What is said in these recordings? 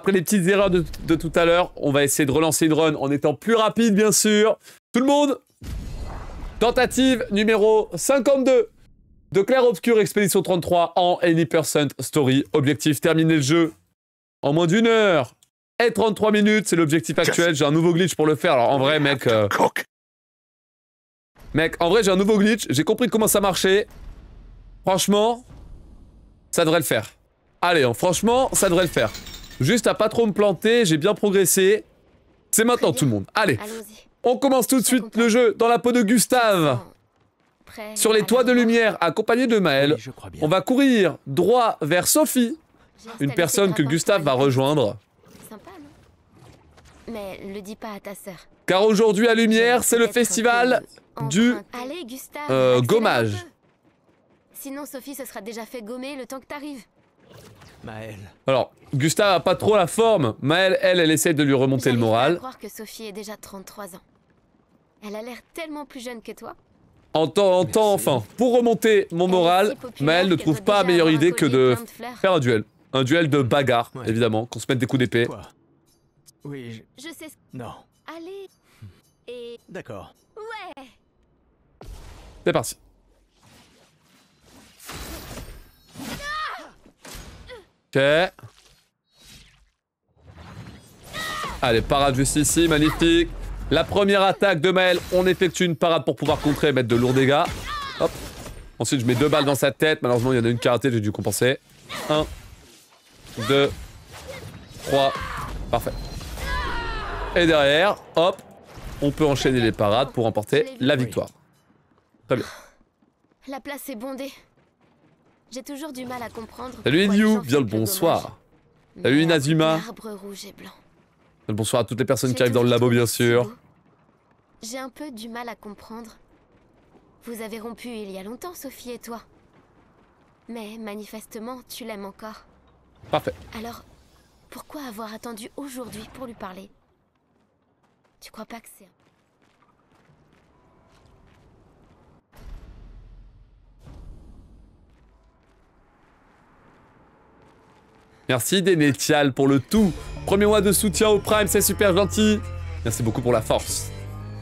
après les petites erreurs de tout à l'heure, on va essayer de relancer une run en étant plus rapide, bien sûr. Tout le monde, tentative numéro 52 de Clair Obscur Expédition 33 en Any% Story. Objectif, terminer le jeu en moins d'1 heure et 33 minutes. C'est l'objectif actuel. J'ai un nouveau glitch pour le faire. Alors, en vrai, mec... Mec, en vrai, j'ai un nouveau glitch. J'ai compris comment ça marchait. Franchement, ça devrait le faire. Allez, hein, franchement, ça devrait le faire. Juste à pas trop me planter, j'ai bien progressé. C'est maintenant tout le monde. Allez, on commence tout de suite le jeu dans la peau de Gustave. Sur les toits de lumière, accompagné de Maël, on va courir droit vers Sophie, une personne que Gustave va rejoindre. Sympa, non? Mais le dis pas à ta sœur. Car aujourd'hui à Lumière, c'est le festival du gommage. Sinon Sophie se sera déjà fait gommer le temps que t'arrives. Maël. Alors, Gustave a pas trop la forme. Maël, elle essaie de lui remonter le moral. Je croire que Sophie est déjà 33 ans. Elle a l'air tellement plus jeune que toi. Enfin, pour remonter mon moral, Maël ne trouve pas meilleure idée que de faire un duel. Un duel de bagarre, évidemment, qu'on se mette des coups d'épée. Oui, je sais. Non. Allez. Et... D'accord. Ouais. C'est parti. Ok. Allez, parade juste ici, magnifique. La première attaque de Maël, on effectue une parade pour pouvoir contrer et mettre de lourds dégâts. Hop. Ensuite, je mets 2 balles dans sa tête. Malheureusement, il y en a une qui a raté, j'ai dû compenser. 1, 2, 3. Parfait. Et derrière, hop, on peut enchaîner les parades pour remporter la victoire. Très bien. La place est bondée. J'ai toujours du mal à comprendre. Salut Enyu, bien le bonsoir. Salut Inazuma. Bonsoir à toutes les personnes qui arrivent dans le labo, bien sûr. J'ai un peu du mal à comprendre. Vous avez rompu il y a longtemps, Sophie et toi. Mais manifestement, tu l'aimes encore. Parfait. Alors, pourquoi avoir attendu aujourd'hui pour lui parler? Tu crois pas que c'est... Merci Dénétial pour le tout. Premier mois de soutien au Prime, c'est super gentil. Merci beaucoup pour la force.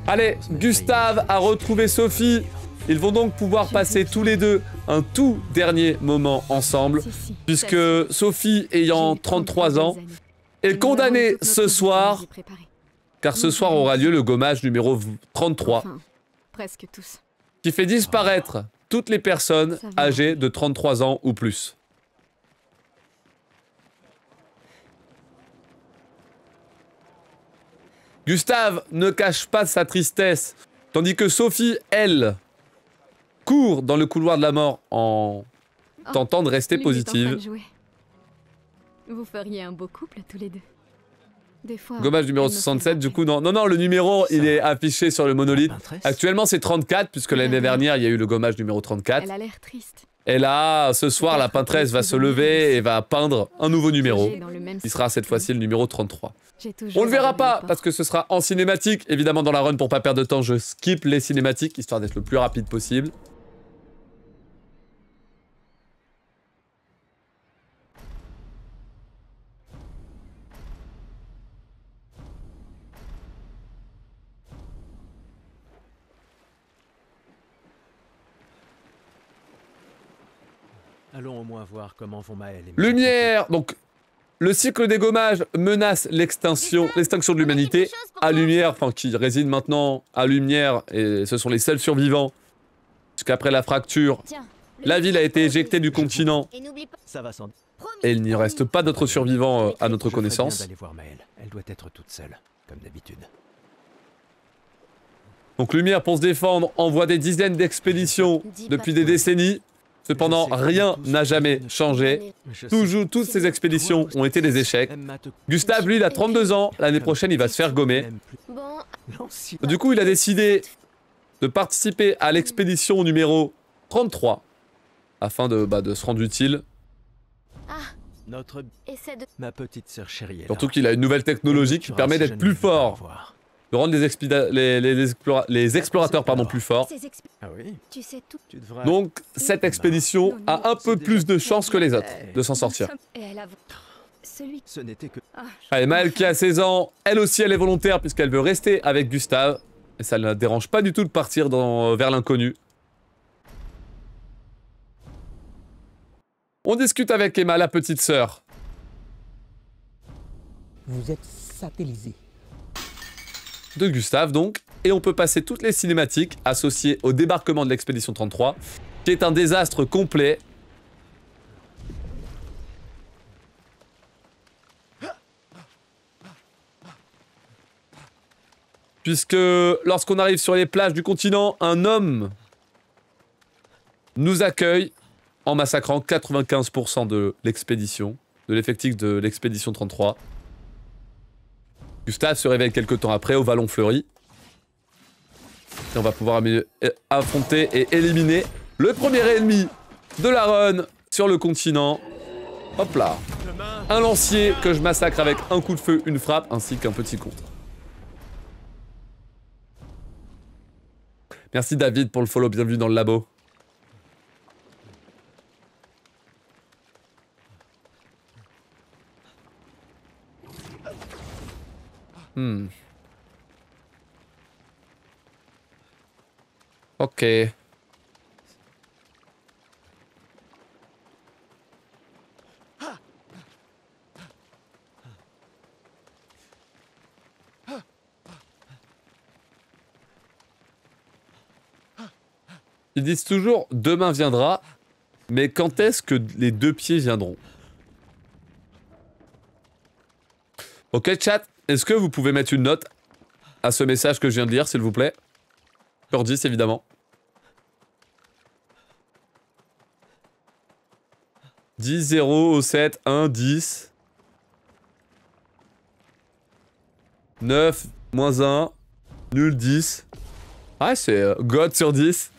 Allez, Gustave a retrouvé Sophie. Ils vont donc pouvoir passer tous les deux un tout dernier moment ensemble, puisque Sophie, ayant 33 ans, est condamnée ce soir, car ce soir aura lieu le gommage numéro 33, qui fait disparaître toutes les personnes âgées de 33 ans ou plus. Gustave ne cache pas sa tristesse, tandis que Sophie, elle, court dans le couloir de la mort en tentant de rester positive. Vous feriez un beau couple tous les deux. Des fois, gommage numéro 67, du coup, non, le numéro, il est affiché sur le monolithe. Actuellement, c'est 34, puisque l'année dernière, il y a eu le gommage numéro 34. Elle a l'air triste. Et là, ce soir, la peintresse va se lever et va peindre un nouveau numéro, qui sera cette fois-ci le numéro 33. On le verra pas, parce que ce sera en cinématique. Évidemment, dans la run, pour pas perdre de temps, je skip les cinématiques, histoire d'être le plus rapide possible. Allons au moins voir comment vont Maël et Lumière. Donc, le cycle des gommages menace l'extinction de l'humanité. À Lumière, enfin, qui réside maintenant à Lumière, et ce sont les seuls survivants. Puisqu'après la fracture, la ville a été éjectée du continent. Et il n'y reste pas d'autres survivants à notre connaissance. Elle doit être toute seule, comme d'habitude. Donc Lumière, pour se défendre, envoie des dizaines d'expéditions depuis des décennies. Cependant, rien n'a jamais changé. Toujours, toutes ces expéditions ont été des échecs. Gustave, lui, il a 32 ans. L'année prochaine, il va se faire gommer. Du coup, il a décidé de participer à l'expédition numéro 33 afin de se rendre utile. Ma petite sœur chérie. Surtout qu'il a une nouvelle technologie qui permet d'être plus fort. De rendre les explorateurs plus forts. Ah oui. Donc, cette expédition a un peu plus de chances que les autres de s'en sortir. Celui... Ce n'était que... Ah, Allez, Maëlle qui a 16 ans, elle aussi elle est volontaire puisqu'elle veut rester avec Gustave. Et ça ne la dérange pas du tout de partir vers l'inconnu. On discute avec Emma, la petite sœur. Vous êtes satellisé. De Gustave donc. Et on peut passer toutes les cinématiques associées au débarquement de l'expédition 33, qui est un désastre complet. Puisque lorsqu'on arrive sur les plages du continent, un homme nous accueille en massacrant 95% de l'expédition, de l'effectif de l'expédition 33. Gustave se réveille quelques temps après au Vallon Fleuri. Et on va pouvoir affronter et éliminer le premier ennemi de la run sur le continent. Hop là. Un lancier que je massacre avec un coup de feu, une frappe, ainsi qu'un petit contre. Merci David pour le follow, bienvenue dans le labo. Ok. Ils disent toujours demain viendra, mais quand est-ce que les deux pieds viendront? Ok chat, est-ce que vous pouvez mettre une note à ce message que je viens de lire s'il vous plaît? Sur 10 évidemment. 10, 0, 7, 1, 10. 9, moins 1. Nul, 10. Ah c'est God sur 10.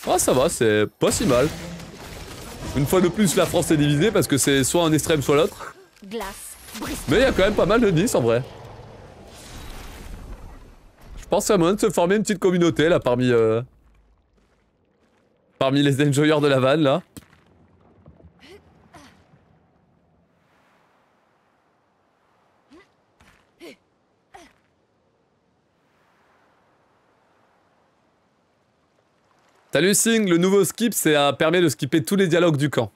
Ah ça va, c'est pas si mal. Une fois de plus, la France est divisée parce que c'est soit un extrême soit l'autre. Mais il y a quand même pas mal de 10 en vrai. Je pense qu'il y a moyen de se former une petite communauté là parmi les enjoyers de la vanne là. Salut Sing, le nouveau skip permet de skipper tous les dialogues du camp.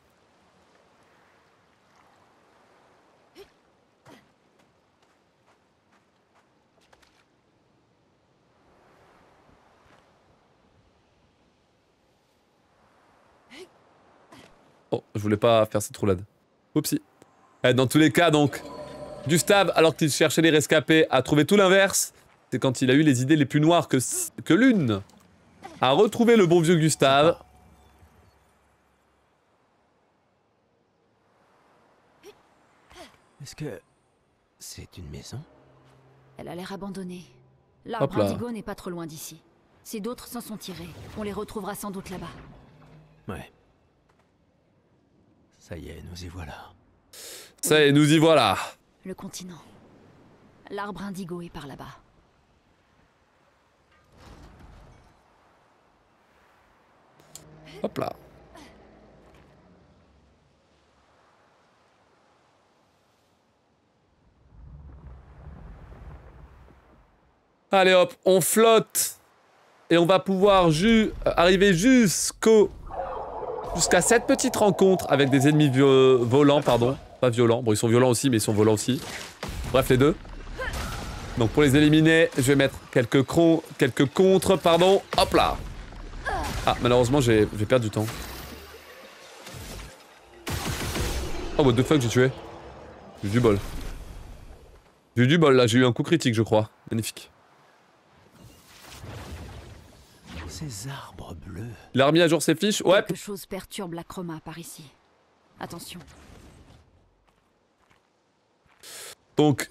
Oh, je voulais pas faire cette roulade. Oupsie. Dans tous les cas donc, Gustave, alors qu'il cherchait les rescapés, a trouvé tout l'inverse. C'est quand il a eu les idées les plus noires que l'une. A retrouvé le bon vieux Gustave. Est-ce que... c'est une maison? Elle a l'air abandonnée. L'arbre indigo n'est pas trop loin d'ici. Si d'autres s'en sont tirés, on les retrouvera sans doute là-bas. Ouais. Ça y est, nous y voilà. Ça y est, nous y voilà. Le continent. L'arbre indigo est par là-bas. Hop là. Allez hop, on flotte. Et on va pouvoir arriver jusqu'à cette petite rencontre avec des ennemis volants, pardon. Pas violents. Bon, ils sont violents aussi, mais ils sont volants aussi. Bref, les deux. Donc pour les éliminer, je vais mettre quelques contres, pardon. Hop là. Ah, malheureusement, j'ai perdu du temps. Oh, what the fuck, j'ai tué. J'ai eu du bol. J'ai eu du bol, là. J'ai eu un coup critique, je crois. Magnifique. Ces arbres bleus... Il a remis à jour ses fiches. Ouais. Quelque chose perturbe la chroma par ici. Attention. Donc,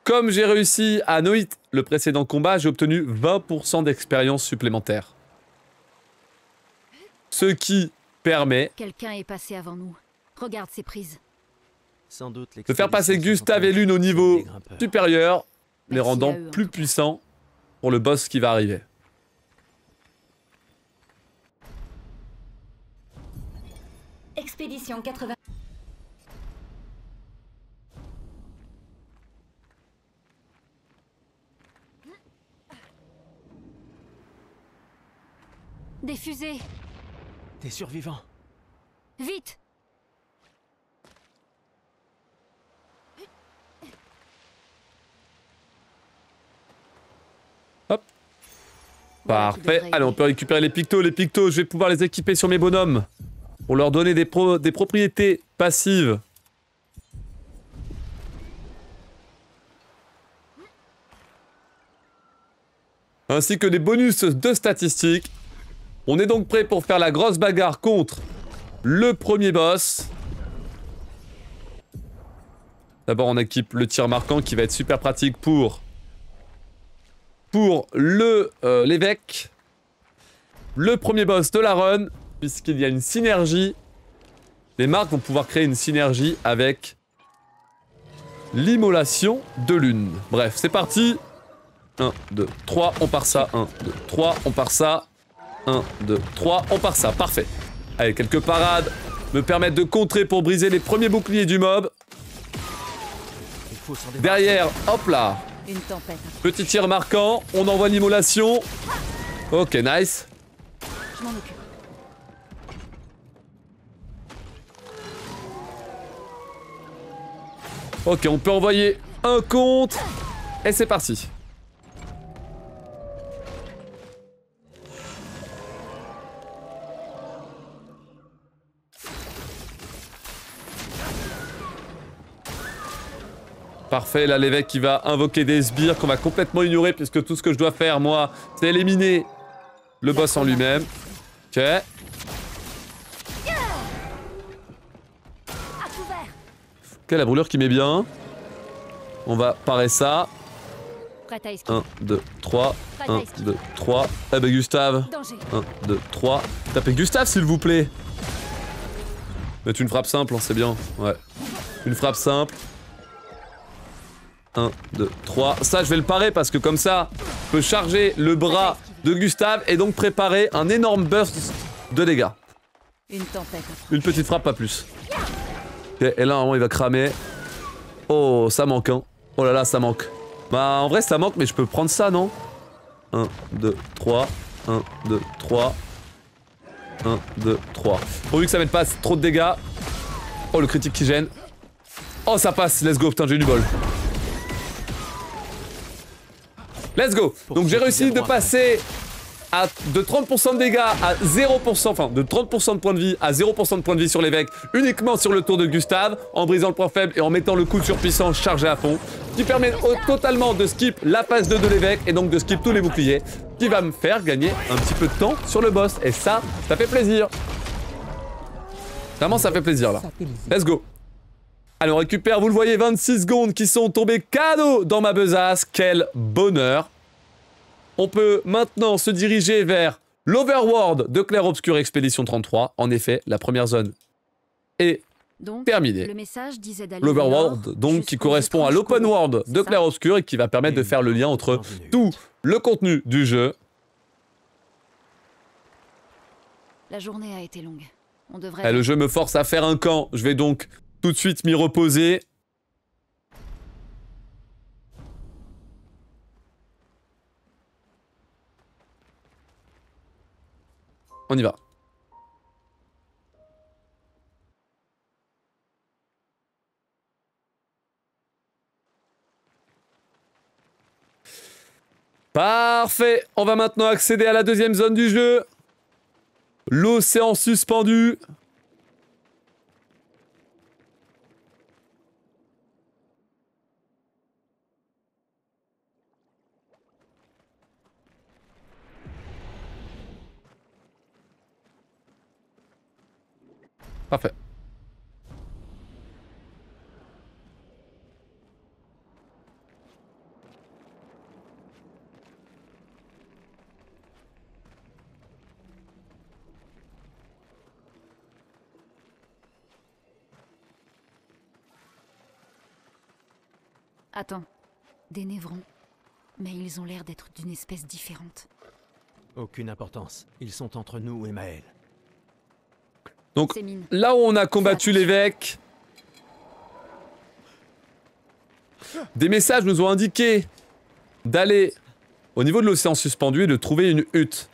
comme j'ai réussi à no hit le précédent combat, j'ai obtenu 20% d'expérience supplémentaire. Ce qui permet... Quelqu'un est passé avant nous. Regarde ces prises. Sans doute de faire passer Gustave et Lune au niveau supérieur, les rendant plus puissants pour le boss qui va arriver. Expédition 80. Des fusées. Des survivants. Vite. Parfait. Allez, on peut récupérer les pictos. Les pictos, je vais pouvoir les équiper sur mes bonhommes. Pour leur donner des propriétés passives. Ainsi que des bonus de statistiques. On est donc prêt pour faire la grosse bagarre contre le premier boss. D'abord, on équipe le tir marquant qui va être super pratique pour l'évêque. Le premier boss de la run, puisqu'il y a une synergie. Les marques vont pouvoir créer une synergie avec l'immolation de lune. Bref, c'est parti. 1, 2, 3, on part ça. 1, 2, 3, on part ça. 1, 2, 3, on part ça. Parfait. Allez, quelques parades me permettent de contrer pour briser les premiers boucliers du mob. Derrière, hop là. Une tempête. Petit tir marquant, on envoie l'immolation. Ok, nice. Je m'en occupe. Ok, on peut envoyer un compte. Et c'est parti. Parfait, là l'évêque qui va invoquer des sbires qu'on va complètement ignorer puisque tout ce que je dois faire moi c'est éliminer le boss en lui-même. Ok. Ok, la brûlure qui met bien. On va parer ça. 1, 2, 3. 1, 2, 3. Eh ben Gustave. 1, 2, 3. Tapez Gustave s'il vous plaît. Mettre une frappe simple, hein, c'est bien. Ouais. Une frappe simple. 1, 2, 3. Ça, je vais le parer parce que comme ça, je peux charger le bras de Gustave et donc préparer un énorme burst de dégâts. Une tempête. Une petite frappe, pas plus. Ok, et là, normalement, il va cramer. Oh, ça manque, hein. Oh là là, ça manque. Bah, en vrai, ça manque, mais je peux prendre ça, non? 1, 2, 3. 1, 2, 3. 1, 2, 3. Pourvu que ça mette pas trop de dégâts. Oh, le critique qui gêne. Oh, ça passe. Let's go. Putain, j'ai eu du bol. Let's go. Donc j'ai réussi de passer de 30% de dégâts à 0%, enfin de 30% de points de vie à 0% de points de vie sur l'évêque, uniquement sur le tour de Gustave, en brisant le point faible et en mettant le coup de surpuissance chargé à fond, qui permet totalement de skip la phase 2 de l'évêque et donc de skip tous les boucliers, qui va me faire gagner un petit peu de temps sur le boss. Et ça fait plaisir. Vraiment, ça fait plaisir là. Let's go. Allez, on récupère, vous le voyez, 26 secondes qui sont tombées cadeau dans ma besace. Quel bonheur. On peut maintenant se diriger vers l'Overworld de Clair Obscur Expédition 33. En effet, la première zone est terminée. Le message disait d'aller l'Overworld, donc, qui correspond à l'Open World de Clair Obscur et qui va permettre de faire le lien entre tout le contenu du jeu. La journée a été longue. On devrait... Le jeu me force à faire un camp. Je vais donc tout de suite m'y reposer. On y va. Parfait. On va maintenant accéder à la deuxième zone du jeu. L'océan suspendu. Parfait. Attends. Des névrons. Mais ils ont l'air d'être d'une espèce différente. Aucune importance. Ils sont entre nous et Maël. Donc, là où on a combattu l'évêque, des messages nous ont indiqué d'aller au niveau de l'océan suspendu et de trouver une hutte.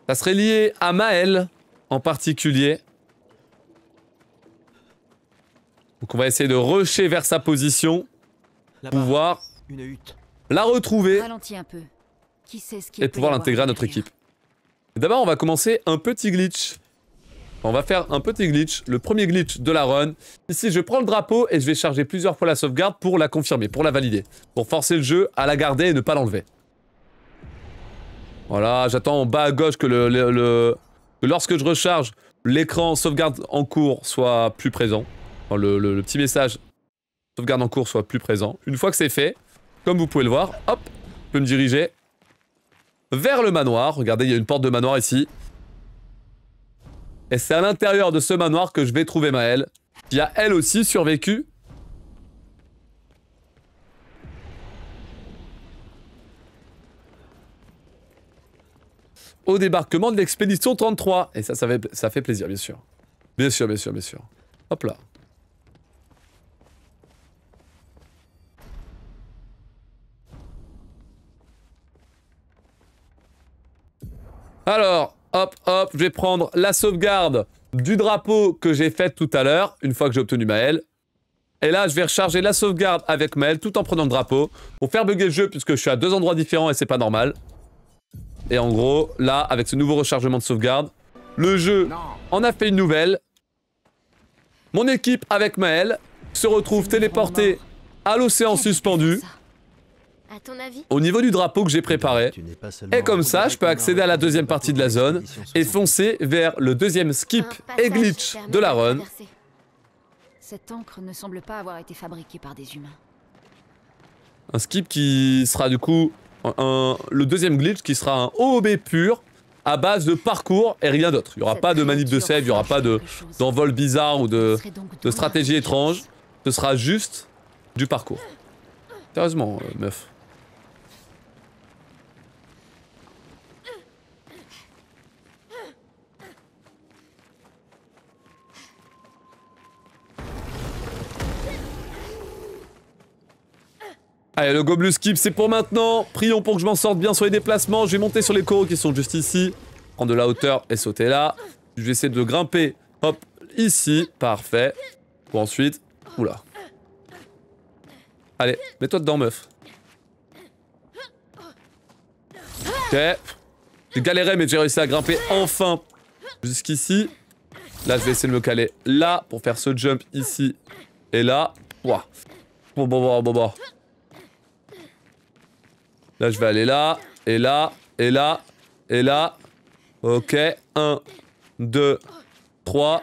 Ça serait lié à Maël en particulier. Donc on va essayer de rusher vers sa position. Pouvoir une hutte. la retrouver Ralentis un peu. Qui sait ce qui et pouvoir l'intégrer à notre équipe. D'abord, on va commencer un petit glitch. On va faire un petit glitch, le premier glitch de la run. Ici, je prends le drapeau et je vais charger plusieurs fois la sauvegarde pour la confirmer, pour la valider. Pour forcer le jeu à la garder et ne pas l'enlever. Voilà, j'attends en bas à gauche que que lorsque je recharge, l'écran sauvegarde en cours soit plus présent. Enfin, le petit message sauvegarde en cours soit plus présent. Une fois que c'est fait, comme vous pouvez le voir, hop, je peux me diriger vers le manoir. Regardez, il y a une porte de manoir ici. Et c'est à l'intérieur de ce manoir que je vais trouver Maël, qui a elle aussi survécu. Au débarquement de l'expédition 33. Et ça fait plaisir, bien sûr. Bien sûr, bien sûr, bien sûr. Hop là. Alors, hop, hop, je vais prendre la sauvegarde du drapeau que j'ai faite tout à l'heure, une fois que j'ai obtenu Maël. Et là, je vais recharger la sauvegarde avec Maël tout en prenant le drapeau, pour faire bugger le jeu, puisque je suis à 2 endroits différents et c'est pas normal. Et en gros, là, avec ce nouveau rechargement de sauvegarde, le jeu en a fait une nouvelle. Mon équipe avec Maël se retrouve téléportée à l'océan suspendu. À ton avis? Au niveau du drapeau que j'ai préparé. Et comme ça, je peux accéder à la deuxième partie de la zone et foncer vers le deuxième skip et glitch de la run. Cette encre ne semble pas avoir été fabriquée par des humains. Un skip qui sera du coup le deuxième glitch qui sera un OOB pur à base de parcours et rien d'autre. Il n'y aura pas de manip de save, il n'y aura pas d'envol bizarre ou de stratégie étrange. Ce sera juste du parcours. Sérieusement, meuf. Allez, le gobelin skip, c'est pour maintenant. Prions pour que je m'en sorte bien sur les déplacements. Je vais monter sur les coraux qui sont juste ici. Prendre de la hauteur et sauter là. Je vais essayer de grimper, hop, ici. Parfait. Pour ensuite... Oula. Allez, mets-toi dedans, meuf. Ok. J'ai galéré, mais j'ai réussi à grimper enfin jusqu'ici. Là, je vais essayer de me caler là pour faire ce jump ici et là. Ouah. Bon. Là, je vais aller là, et là, et là, et là. Ok, 1, 2, 3.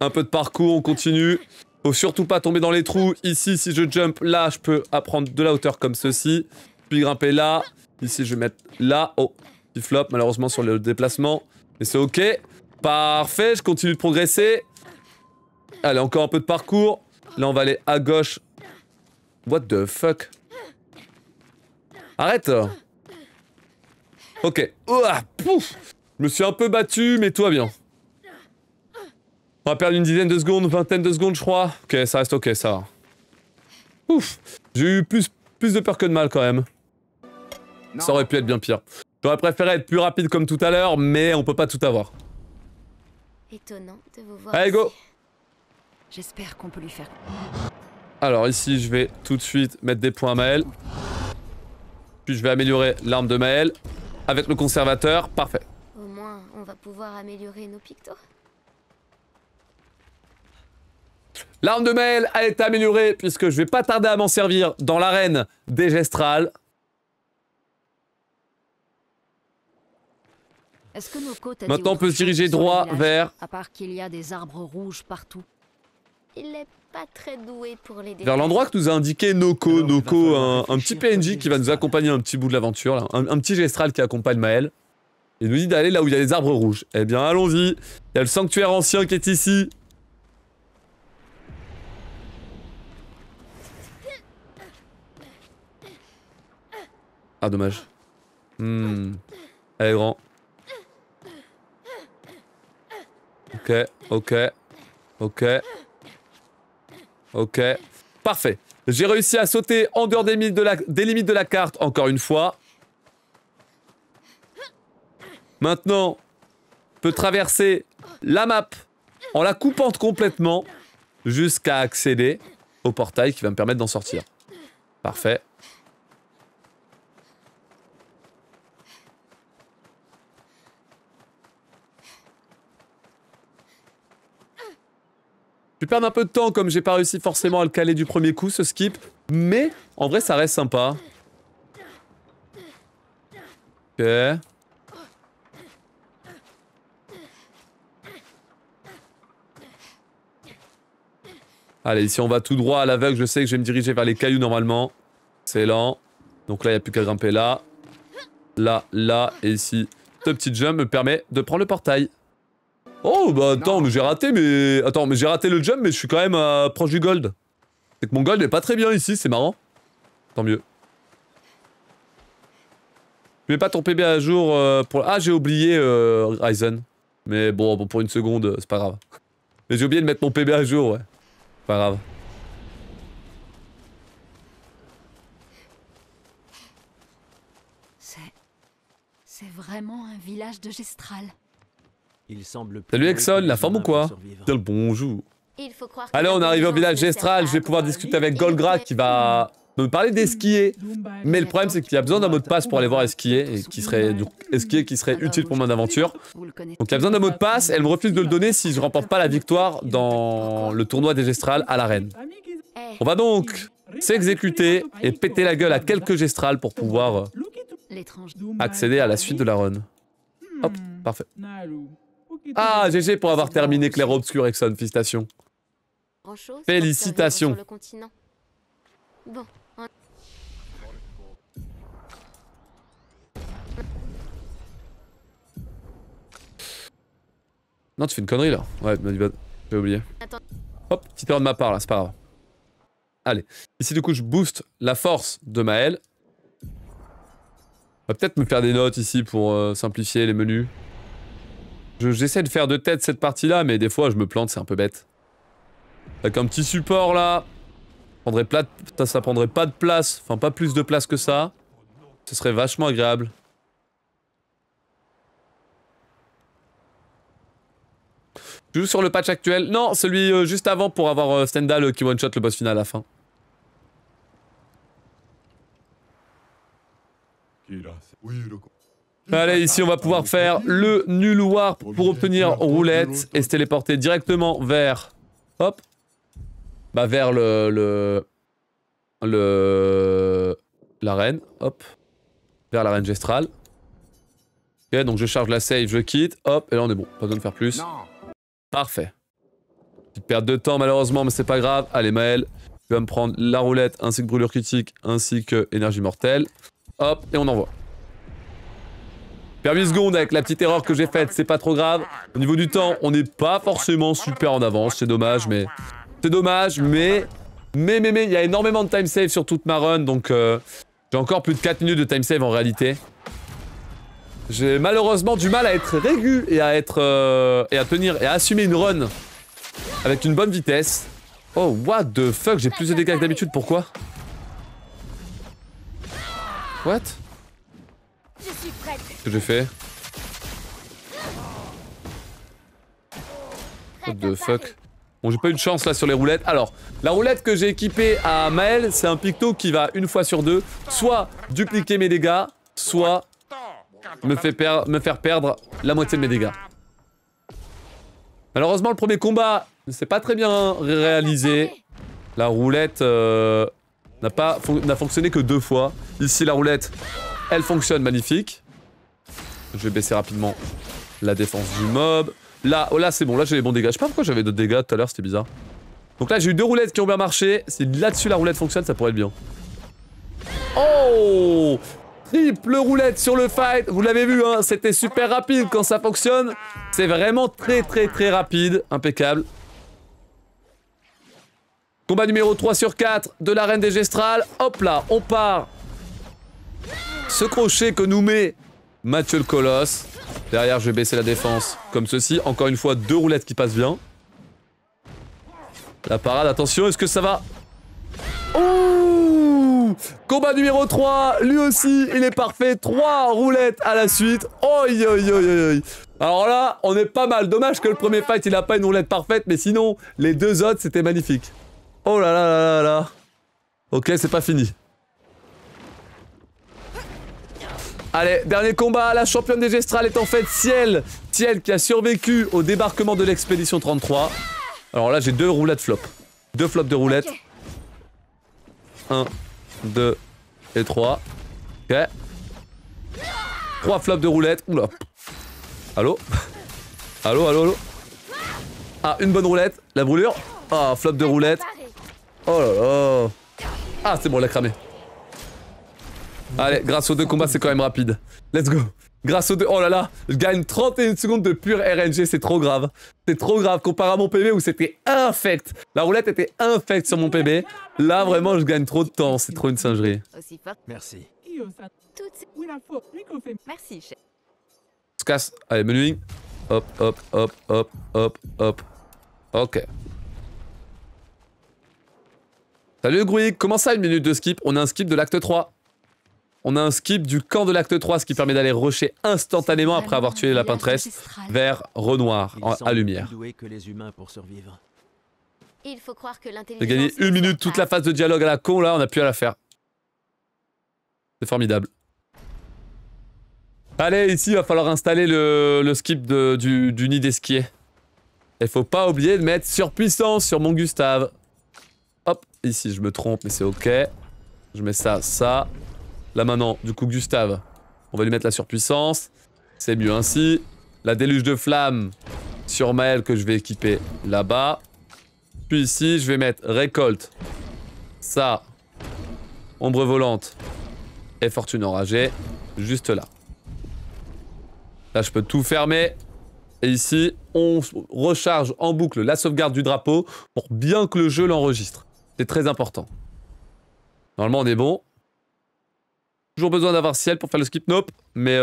Un peu de parcours, on continue. Faut surtout pas tomber dans les trous. Ici, si je jump là, je peux apprendre de la hauteur comme ceci. Puis grimper là. Ici, je vais mettre là. Oh, petit flop, malheureusement, sur le déplacement. Mais c'est ok. Parfait, je continue de progresser. Allez, encore un peu de parcours. Là, on va aller à gauche. What the fuck? Arrête! Ok. Ouah, pouf! Je me suis un peu battu, mais tout va bien. On va perdre une dizaine de secondes, vingtaine de secondes, je crois. Ok, ça reste ok, ça va. Ouf! J'ai eu plus de peur que de mal, quand même. Ça aurait pu être bien pire. J'aurais préféré être plus rapide comme tout à l'heure, mais on peut pas tout avoir. Étonnant de vous voir. Allez, go! J'espère qu'on peut lui faire... Alors ici, je vais tout de suite mettre des points à Maël. Puis je vais améliorer l'arme de Maël avec le conservateur. Parfait. Au moins, on va pouvoir améliorer nos pictos. L'arme de Maël a été améliorée puisque je vais pas tarder à m'en servir dans l'arène des Gestrals. Est-ce que nos côtes Maintenant, on peut se diriger droit vers... À part qu'il y a des arbres rouges partout. Il est pas très doué pour les détails. Vers l'endroit que nous a indiqué Noko. Noko, un petit PNJ qui va nous accompagner un petit bout de l'aventure. Là. Un petit Gestral qui accompagne Maël. Il nous dit d'aller là où il y a les arbres rouges. Eh bien, allons-y. Il y a le sanctuaire ancien qui est ici. Ah, dommage. Allez, grand. Ok. Parfait. J'ai réussi à sauter en dehors des limites de la carte, encore une fois. maintenant, peut traverser la map en la coupant complètement jusqu'à accéder au portail qui va me permettre d'en sortir. Parfait. Je vais perdre un peu de temps comme j'ai pas réussi forcément à le caler du premier coup, ce skip. Mais en vrai, ça reste sympa. Ok. Allez, ici on va tout droit à l'aveugle. Je sais que je vais me diriger vers les cailloux normalement. Excellent. Donc là, il n'y a plus qu'à grimper là. Là, là. Et ici, ce petit jump me permet de prendre le portail. Oh, bah attends, mais j'ai raté, mais... Attends, mais j'ai raté le jump, mais je suis quand même proche du gold. C'est que mon gold est pas très bien ici, c'est marrant. Tant mieux. Tu mets pas ton PB à jour pour... Ah, j'ai oublié Ryzen. Mais bon, pour une seconde, c'est pas grave. Mais j'ai oublié de mettre mon PB à jour, ouais. Pas grave. C'est vraiment un village de Gestral. Il semble Salut Exxon, la forme ou quoi? Bien le bonjour. Il faut croire Allez, on arrive au village Gestral, je vais pouvoir discuter avec Golgra qui va me parler d'Esquier. Mais le problème c'est qu'il y a besoin d'un mot de passe pour aller voir Esquier, et qui serait utile pour mon aventure. Donc il y a besoin d'un mot de passe, elle me refuse de le donner si je remporte pas la victoire dans le tournoi des Gestral à l'arène. On va donc s'exécuter et péter la gueule à quelques Gestral pour pouvoir accéder à la suite de la run. Hop, parfait. Ah, GG pour avoir terminé Clair Obscur, Exxon, félicitations. Félicitations. Bon. Non, tu fais une connerie là. Ouais, j'ai oublié. Hop, petite erreur de ma part là, c'est pas grave. Allez, ici du coup je booste la force de Maël. On va peut-être me faire des notes ici pour simplifier les menus. J'essaie de faire de tête cette partie-là, mais des fois je me plante, c'est un peu bête. Avec un petit support là, ça prendrait pas de place, enfin pas plus de place que ça. Ce serait vachement agréable. Je joue sur le patch actuel. Non, celui juste avant pour avoir Stendhal qui one-shot le boss final à la fin. Allez, ici on va pouvoir faire le nul warp pour obtenir roulette et se téléporter directement vers... Hop. Bah vers l'arène, hop. Vers l'arène Gestral. Ok, donc je charge la save, je quitte, hop, et là on est bon, pas besoin de faire plus. Parfait. Petite perte de temps malheureusement, mais c'est pas grave. Allez Maël, tu vas me prendre la roulette, ainsi que brûlure critique, ainsi que énergie mortelle. Hop, et on envoie. Perds 8 secondes avec la petite erreur que j'ai faite, c'est pas trop grave. Au niveau du temps, on n'est pas forcément super en avance, c'est dommage, mais... C'est dommage, mais il y a énormément de time save sur toute ma run, donc j'ai encore plus de 4 minutes de time save en réalité. J'ai malheureusement du mal à être régu et à tenir et à assumer une run avec une bonne vitesse. Oh, what the fuck, j'ai plus de dégâts que d'habitude, pourquoi? What? Qu'est-ce que j'ai fait? What the fuck? Bon, j'ai pas eu de chance là sur les roulettes. Alors, la roulette que j'ai équipée à Maël, c'est un picto qui va une fois sur deux, soit dupliquer mes dégâts, soit me faire perdre la moitié de mes dégâts. Malheureusement, le premier combat ne s'est pas très bien réalisé. La roulette n'a fonctionné que 2 fois. Ici, la roulette, elle fonctionne magnifique. Je vais baisser rapidement la défense du mob. Là, oh là c'est bon, là j'ai les bons dégâts. Je sais pas pourquoi j'avais d'autres dégâts tout à l'heure, c'était bizarre. Donc là j'ai eu 2 roulettes qui ont bien marché. Si là-dessus la roulette fonctionne, ça pourrait être bien. Oh! Triple roulette sur le fight. Vous l'avez vu, hein, c'était super rapide quand ça fonctionne. C'est vraiment très rapide. Impeccable. Combat numéro 3 sur 4 de l'arène des Gestral. Hop là, on part. Ce crochet que nous met Mathieu le Colosse. Derrière, je vais baisser la défense comme ceci. Encore une fois, 2 roulettes qui passent bien. La parade, attention, est-ce que ça va? Ouh! Combat numéro 3, lui aussi, il est parfait. 3 roulettes à la suite. Oi, oi, oi, oi. Alors là, on est pas mal. Dommage que le premier fight, il a pas une roulette parfaite, mais sinon, les 2 autres, c'était magnifique. Oh là là là là là. Ok, c'est pas fini. Allez, dernier combat, la championne des Gestrales est en fait Ciel. Ciel qui a survécu au débarquement de l'expédition 33. Alors là, j'ai 2 roulettes flop. 2 flops de roulettes. 1, 2 et 3. Ok. 3 flops de roulettes. Oula. Allô? Allô, allô, allô? Ah, une bonne roulette. La brûlure. Ah, flop de roulette. Oh là là. Ah, c'est bon, elle a cramé. Allez, grâce aux 2 combats, c'est quand même rapide. Let's go. Grâce aux 2... Oh là là, je gagne 31 secondes de pure RNG, c'est trop grave. C'est trop grave, comparé à mon PB où c'était infect. La roulette était infect sur mon PB. Là, vraiment, je gagne trop de temps, c'est trop une singerie. Merci. Merci, chef. On se casse. Allez, menuing. Hop, hop, hop, hop, hop, hop. Ok. Salut Gruig, comment ça une minute de skip? On a un skip de l'acte 3. On a un skip du camp de l'acte 3, ce qui permet d'aller rusher instantanément après avoir tué les lapins-tresses vers Renoir, à lumière. Que les humains pour survivre. Il faut croire que J'ai l'intelligence... gagné 1 minute, toute la phase de dialogue à la con, là, on a pu à la faire. C'est formidable. Allez, ici, il va falloir installer le skip du nid d'esquier. Il faut pas oublier de mettre surpuissance sur mon Gustave. Hop, ici, je me trompe, mais c'est ok. Je mets ça, ça. Là maintenant, du coup Gustave, on va lui mettre la surpuissance. C'est mieux ainsi. La déluge de flammes sur Maël que je vais équiper là-bas. Puis ici, je vais mettre récolte. Ça. Ombre volante. Et fortune enragée. Juste là. Là, je peux tout fermer. Et ici, on recharge en boucle la sauvegarde du drapeau pour bien que le jeu l'enregistre. C'est très important. Normalement, on est bon. Toujours besoin d'avoir Ciel pour faire le skip nope, mais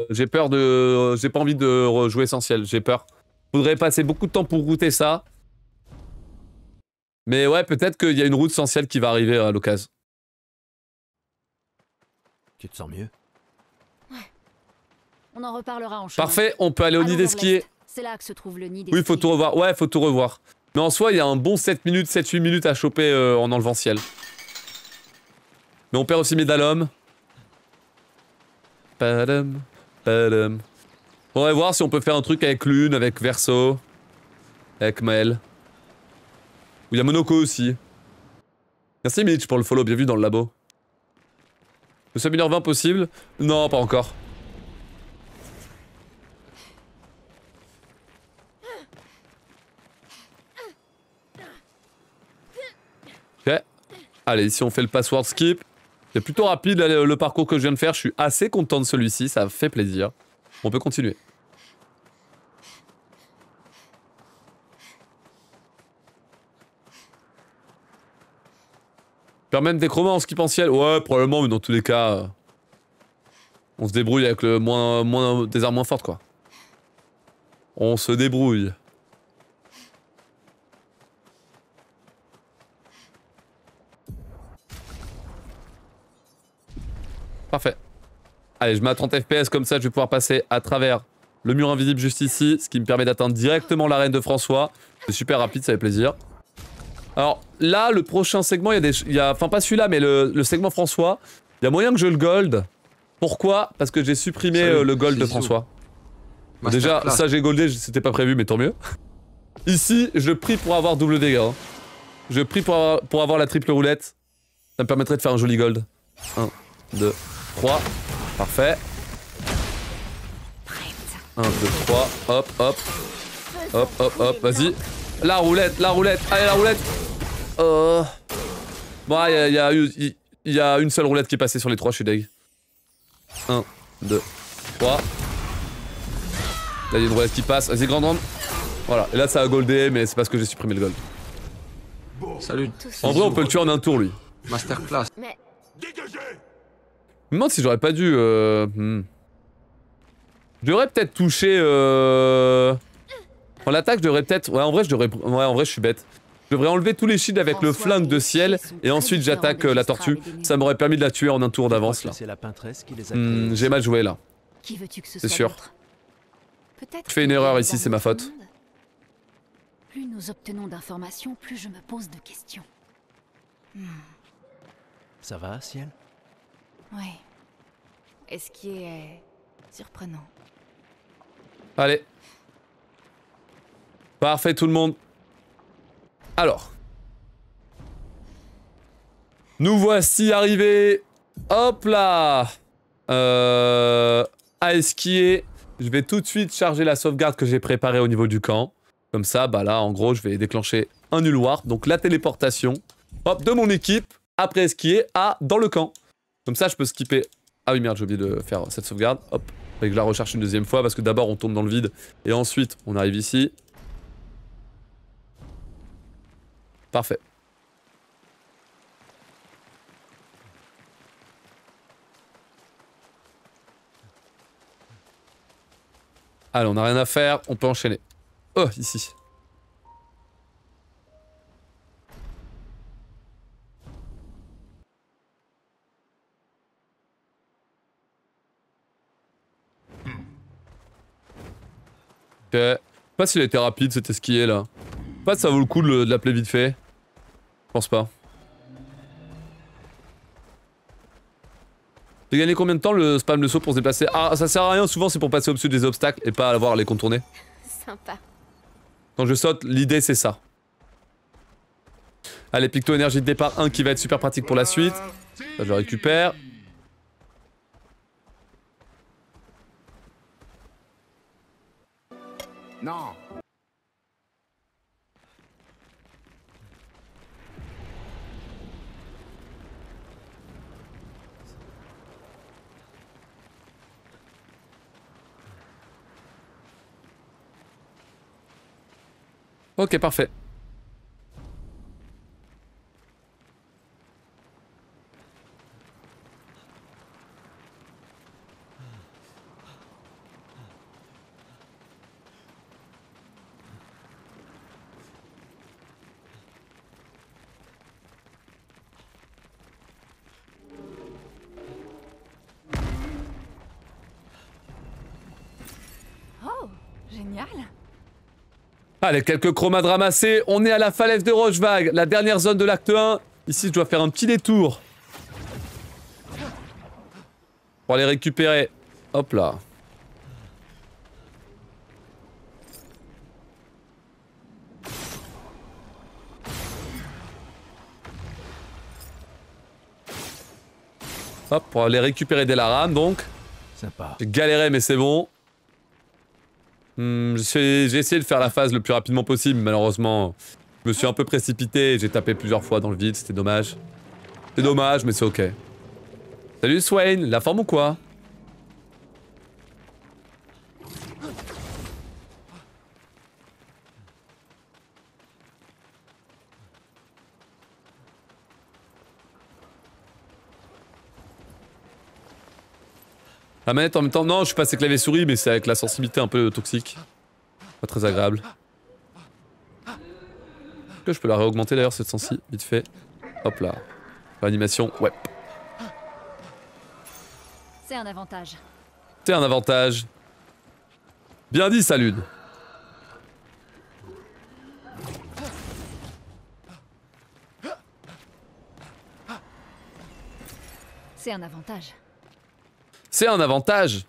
j'ai peur de... J'ai pas envie de rejouer sans Ciel, j'ai peur. Faudrait passer beaucoup de temps pour router ça. Mais ouais, peut-être qu'il y a une route sans Ciel qui va arriver à l'occasion. Tu te sens mieux? Ouais. On en reparlera en chemin. Parfait, on peut aller au nid d'esquier. C'est là que se trouve le nid d'esquier. Oui, faut tout revoir. Ouais, faut tout revoir. Mais en soi, il y a un bon 7 minutes, 7-8 minutes à choper en enlevant Ciel. Mais on perd aussi Médalhomme. Padam, padam. Faudrait voir si on peut faire un truc avec Lune, avec Verso, avec Maël. Ou il y a Monoko aussi. Merci Mitch pour le follow, bien vu dans le labo. Le sub 1h20 possible? Non, pas encore. Ok. Allez, ici on fait le password skip. C'est plutôt rapide le parcours que je viens de faire, je suis assez content de celui-ci, ça fait plaisir. On peut continuer. Faire même des chromats en skip en ciel? Ouais, probablement, mais dans tous les cas... on se débrouille avec le des armes moins fortes, quoi. On se débrouille. Parfait. Allez, je mets à 30 FPS, comme ça je vais pouvoir passer à travers le mur invisible juste ici, ce qui me permet d'atteindre directement l'arène de François. C'est super rapide, ça fait plaisir. Alors là, le prochain segment, enfin pas celui-là, mais le segment François, il y a moyen que je le gold. Pourquoi? Parce que j'ai supprimé le gold de François. Déjà, ça j'ai goldé, c'était pas prévu, mais tant mieux. Ici, je prie pour avoir double dégâts. Hein. Je prie pour avoir la triple roulette. Ça me permettrait de faire un joli gold. 1, 2, 3. Parfait. 1, 2, 3. Hop, hop. Hop, hop, hop. Vas-y. La roulette, la roulette. Allez, la roulette. Bon, il y a une seule roulette qui est passée sur les 3, je suis deg. 1, 2, 3. Là, il y a une roulette qui passe. Vas-y, grande ronde. Voilà. Et là, ça a goldé, mais c'est parce que j'ai supprimé le gold. Salut. En vrai, on peut le tuer en un tour, lui. Masterclass. Mais Je me demande si j'aurais pas dû... J'aurais peut-être touché... En l'attaque, je devrais peut-être... Ouais, en vrai, je suis bête. Je devrais enlever tous les shields avec le flingue de ciel et ensuite j'attaque la tortue. Ça m'aurait permis de la tuer en un tour d'avance là. C'est la peintresse qui les a créés. J'ai mal joué là. Qui veux-tu que ce C'est soit sûr. d'autre? Peut-être Je fais une que erreur dans ici, c'est ma notre faute. monde, plus nous obtenons d'informations, plus je me pose de questions. Ça va, Ciel? Oui. Et ce qui est surprenant. Allez. Parfait tout le monde. Alors. Nous voici arrivés. Hop là. À esquier. Je vais tout de suite charger la sauvegarde que j'ai préparée au niveau du camp. Comme ça, bah là, en gros, je vais déclencher un nul warp. Donc la téléportation. Hop, de mon équipe. Après esquier à dans le camp. Comme ça, je peux skipper. Ah oui, merde, j'ai oublié de faire cette sauvegarde. Hop. Et que je la recherche une deuxième fois parce que d'abord on tourne dans le vide. Et ensuite, on arrive ici. Parfait. Allez, on n'a rien à faire, on peut enchaîner. Oh, ici. Ok. Je sais pas s'il a été rapide cet esquier là. Je sais pas si ça vaut le coup de l'appeler vite fait. Je pense pas. J'ai gagné combien de temps le spam de saut pour se déplacer? Ah, ça sert à rien, souvent c'est pour passer au-dessus des obstacles et pas avoir à les contourner. Sympa. Quand je saute, l'idée c'est ça. Allez, Picto énergie de départ 1 qui va être super pratique pour la suite. Ça, je le récupère. Non. Ok, parfait. Oh, génial. Allez, quelques chromas de ramasser. On est à la falaise de Rochevague, la dernière zone de l'acte 1. Ici, je dois faire un petit détour. Pour aller récupérer. Hop là. Hop, pour aller récupérer des larames, donc. Sympa. J'ai galéré, mais c'est bon. J'ai essayé de faire la phase le plus rapidement possible, malheureusement. Je me suis un peu précipité et j'ai tapé plusieurs fois dans le vide, c'était dommage. C'est dommage, mais c'est ok. Salut Swain, la forme ou quoi? La manette en même temps, non, je suis passé clavier souris, mais c'est avec la sensibilité un peu toxique. Pas très agréable. Est-ce que je peux la réaugmenter d'ailleurs cette sensi, vite fait. Hop là. L'animation, ouais. C'est un avantage. C'est un avantage. Bien dit, Salud. C'est un avantage. C'est un avantage.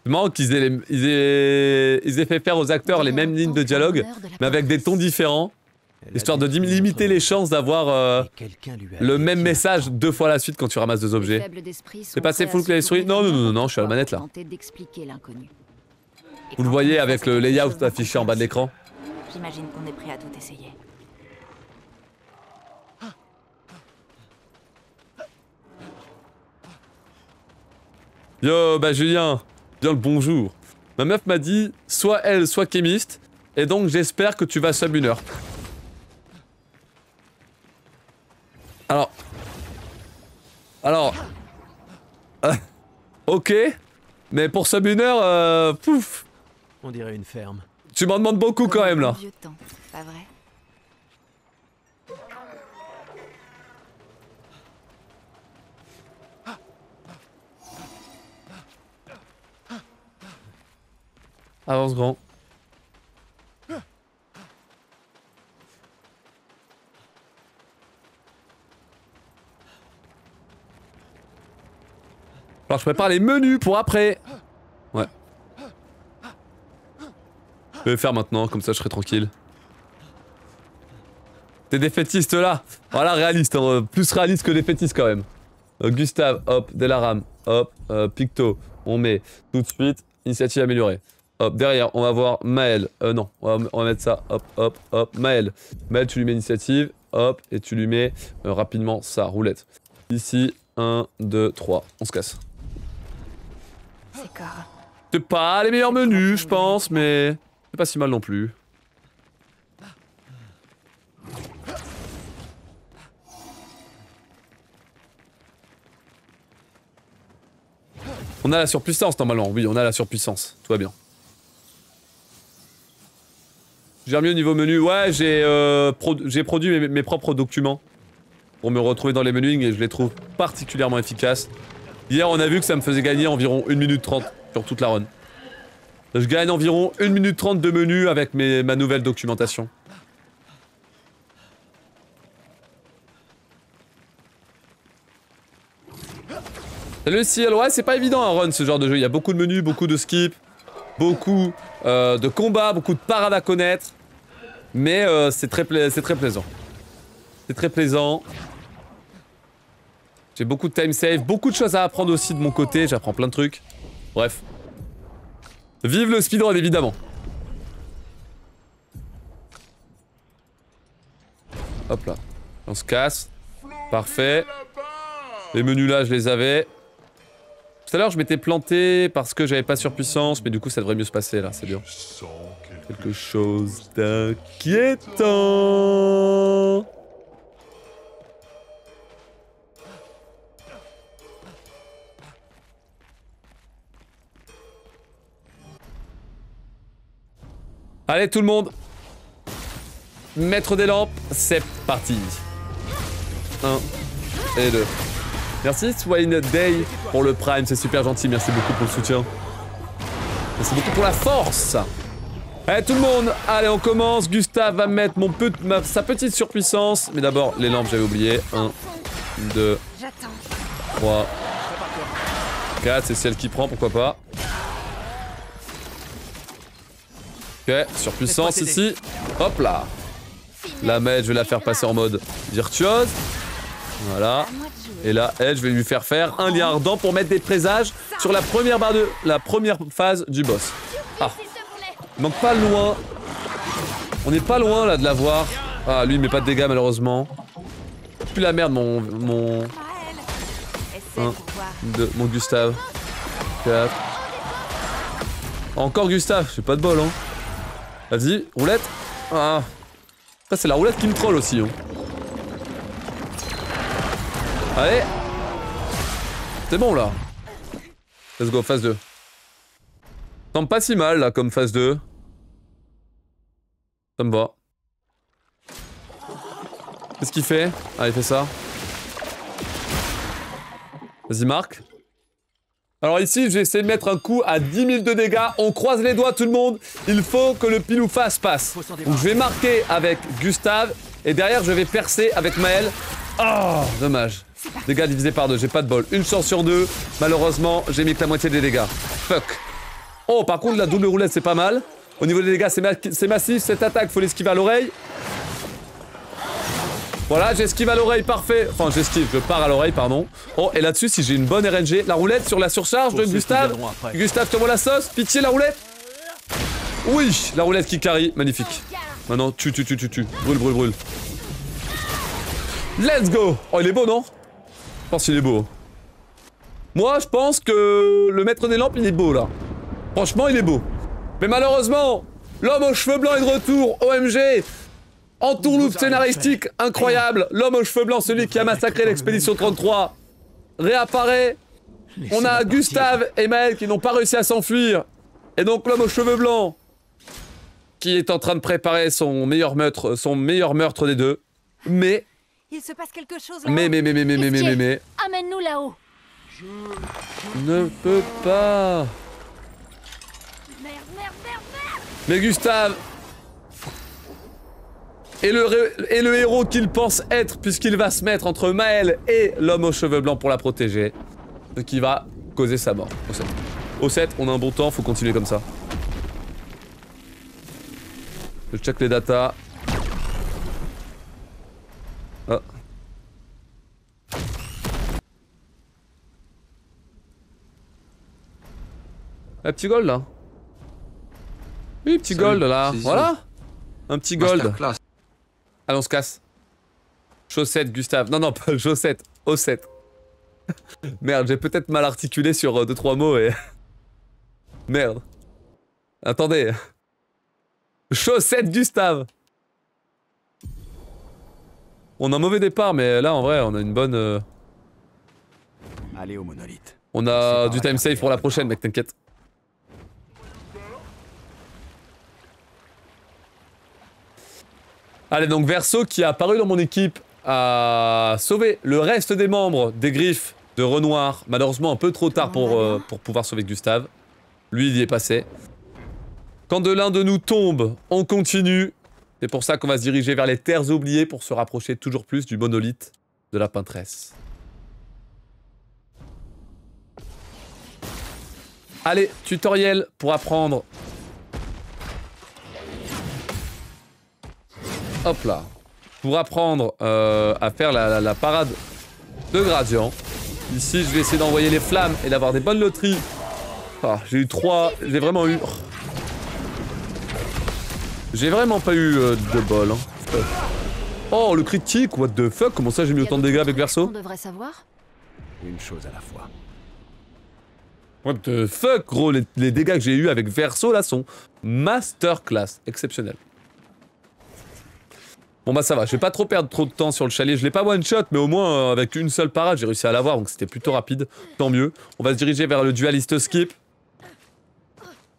C'est marrant qu'ils aient fait faire aux acteurs les mêmes lignes de dialogue, mais avec des tons différents, histoire de limiter les chances d'avoir le même message deux fois à la suite quand tu ramasses deux objets. C'est passé full clavier souris? Non, non, non, non, je suis à la manette là. Vous le voyez avec le layout affiché en bas de l'écran. J'imagine qu'on est prêt à tout essayer. Yo, bah Julien, bien le bonjour. Ma meuf m'a dit, soit elle, soit kémiste, et donc j'espère que tu vas sub 1 heure. Alors... ok, mais pour sub 1 heure, pouf. On dirait une ferme. Tu m'en demandes beaucoup quand même là. Vieux temps, pas vrai? Avance grand. Alors je prépare les menus pour après. Ouais. Je vais le faire maintenant, comme ça je serai tranquille. T'es défaitiste là. Voilà, réaliste, hein, plus réaliste que défaitiste quand même. Gustave, hop, Delaram, hop, Picto, on met tout de suite, initiative améliorée. Hop, derrière, on va voir Maël. Non, on va mettre ça, hop, hop, hop, Maël. Maël, tu lui mets initiative, hop, et tu lui mets rapidement ça, roulette. Ici, 1, 2, 3, on se casse. C'est pas les meilleurs menus, je pense, mais c'est pas si mal non plus. On a la surpuissance normalement, oui, on a la surpuissance, tout va bien. J'ai mieux au niveau menu, ouais, j'ai produit mes propres documents pour me retrouver dans les menus et je les trouve particulièrement efficaces. Hier, on a vu que ça me faisait gagner environ 1 minute 30 sur toute la run. Je gagne environ 1 minute 30 de menu avec ma nouvelle documentation. Salut Ciel, ouais, c'est pas évident à run ce genre de jeu. Il y a beaucoup de menus, beaucoup de skips, beaucoup de combats, beaucoup de parades à connaître. Mais c'est très plaisant. C'est très plaisant. J'ai beaucoup de time save, beaucoup de choses à apprendre aussi de mon côté. J'apprends plein de trucs. Bref. Vive le speedrun évidemment. Hop là. On se casse. Parfait. Les menus là, je les avais. Tout à l'heure, je m'étais planté parce que j'avais pas surpuissance, mais du coup, ça devrait mieux se passer là, c'est bien. Quelque chose d'inquiétant. Allez, tout le monde. Mettre des lampes, c'est parti. 1 et 2. Merci Swine Day pour le Prime, c'est super gentil, merci beaucoup pour le soutien. Merci beaucoup pour la force. Allez tout le monde, allez on commence, Gustave va mettre sa petite surpuissance. Mais d'abord les lampes j'avais oublié, 1, 2, 3, 4, c'est celle qui prend, pourquoi pas. Ok, surpuissance ici, hop là. La Maëlle, je vais la faire passer en mode virtuose. Voilà. Et là, elle, je vais lui faire un lien ardent pour mettre des présages sur la première phase du boss. Ah. Il manque pas loin. On n'est pas loin là de l'avoir. Ah, lui il met pas de dégâts malheureusement. Plus la merde mon 1, 2, mon Gustave. 4. Encore Gustave, j'ai pas de bol hein. Vas-y, roulette. Ah. Ça c'est la roulette qui me troll aussi hein. Allez. C'est bon là. Let's go, phase 2. Semble pas si mal là comme phase 2. Ça me va. Qu'est-ce qu'il fait? Ah il fait ça. Vas-y Marc. Alors ici je vais essayer de mettre un coup à 10 000 de dégâts. On croise les doigts tout le monde. Il faut que le pile ou face passe. Donc je vais marquer avec Gustave. Et derrière je vais percer avec Maëlle. Oh dommage. Dégâts divisés par 2, j'ai pas de bol. Une chance sur 2. Malheureusement j'ai mis que la moitié des dégâts. Fuck. Oh par contre la double roulette c'est pas mal. Au niveau des dégâts c'est massif. Cette attaque faut l'esquiver à l'oreille. Voilà j'esquive à l'oreille parfait. Enfin j'esquive, je pars à l'oreille pardon. Oh et là-dessus si j'ai une bonne RNG. La roulette sur la surcharge de Gustave. Gustave tu envoies la sauce. Pitié la roulette. Oui la roulette qui carry. Magnifique. Maintenant tue. Brûle. Let's go. Oh il est beau non? Je pense qu'il est beau. Moi je pense que le maître des lampes il est beau là. Franchement il est beau. Mais malheureusement l'homme aux cheveux blancs est de retour. OMG. Entourloupe scénaristique incroyable. L'homme aux cheveux blancs, celui qui a massacré l'expédition 33, réapparaît. On a Gustave et Maëlle qui n'ont pas réussi à s'enfuir. Et donc l'homme aux cheveux blancs, qui est en train de préparer son meilleur meurtre des deux. Mais... Il se passe quelque chose là. Mais... Amène-nous là-haut. Ne peux pas. Merde. Mais Gustave est le héros qu'il pense être, puisqu'il va se mettre entre Maël et l'homme aux cheveux blancs pour la protéger. Ce qui va causer sa mort. Au 7, on a un bon temps, faut continuer comme ça. Je check les datas. Ah. Un petit gold là. Oui, petit gold là. Voilà. Un petit gold. Allez, on se casse. Chaussette, Gustave. Non, pas chaussette. Au 7. Merde, j'ai peut-être mal articulé sur 2-3 mots et... Merde. Attendez. Chaussette, Gustave. On a un mauvais départ, mais là, en vrai, on a une bonne... Allez au monolithe. On a du time save pour la prochaine, mec, t'inquiète. Allez, donc Verso, qui est apparu dans mon équipe, a sauvé le reste des membres des griffes de Renoir. Malheureusement, un peu trop tard pour pouvoir sauver Gustave. Lui, il y est passé. Quand de l'un de nous tombe, on continue. C'est pour ça qu'on va se diriger vers les terres oubliées pour se rapprocher toujours plus du monolithe de la peintresse. Allez, tutoriel pour apprendre. Hop là. Pour apprendre à faire la parade de gradient. Ici, je vais essayer d'envoyer les flammes et d'avoir des bonnes loteries. Ah, j'ai eu 3... J'ai vraiment eu... J'ai vraiment pas eu de bol. Hein. Oh, le critique, what the fuck? Comment ça j'ai mis autant de dégâts avec Verso? On devrait savoir. Une chose à la fois. What the fuck, gros, les dégâts que j'ai eu avec Verso là sont masterclass, exceptionnels. Bon bah ça va, je vais pas trop perdre trop de temps sur le chalet, je l'ai pas one shot mais au moins avec une seule parade j'ai réussi à l'avoir donc c'était plutôt rapide, tant mieux. On va se diriger vers le dualiste skip.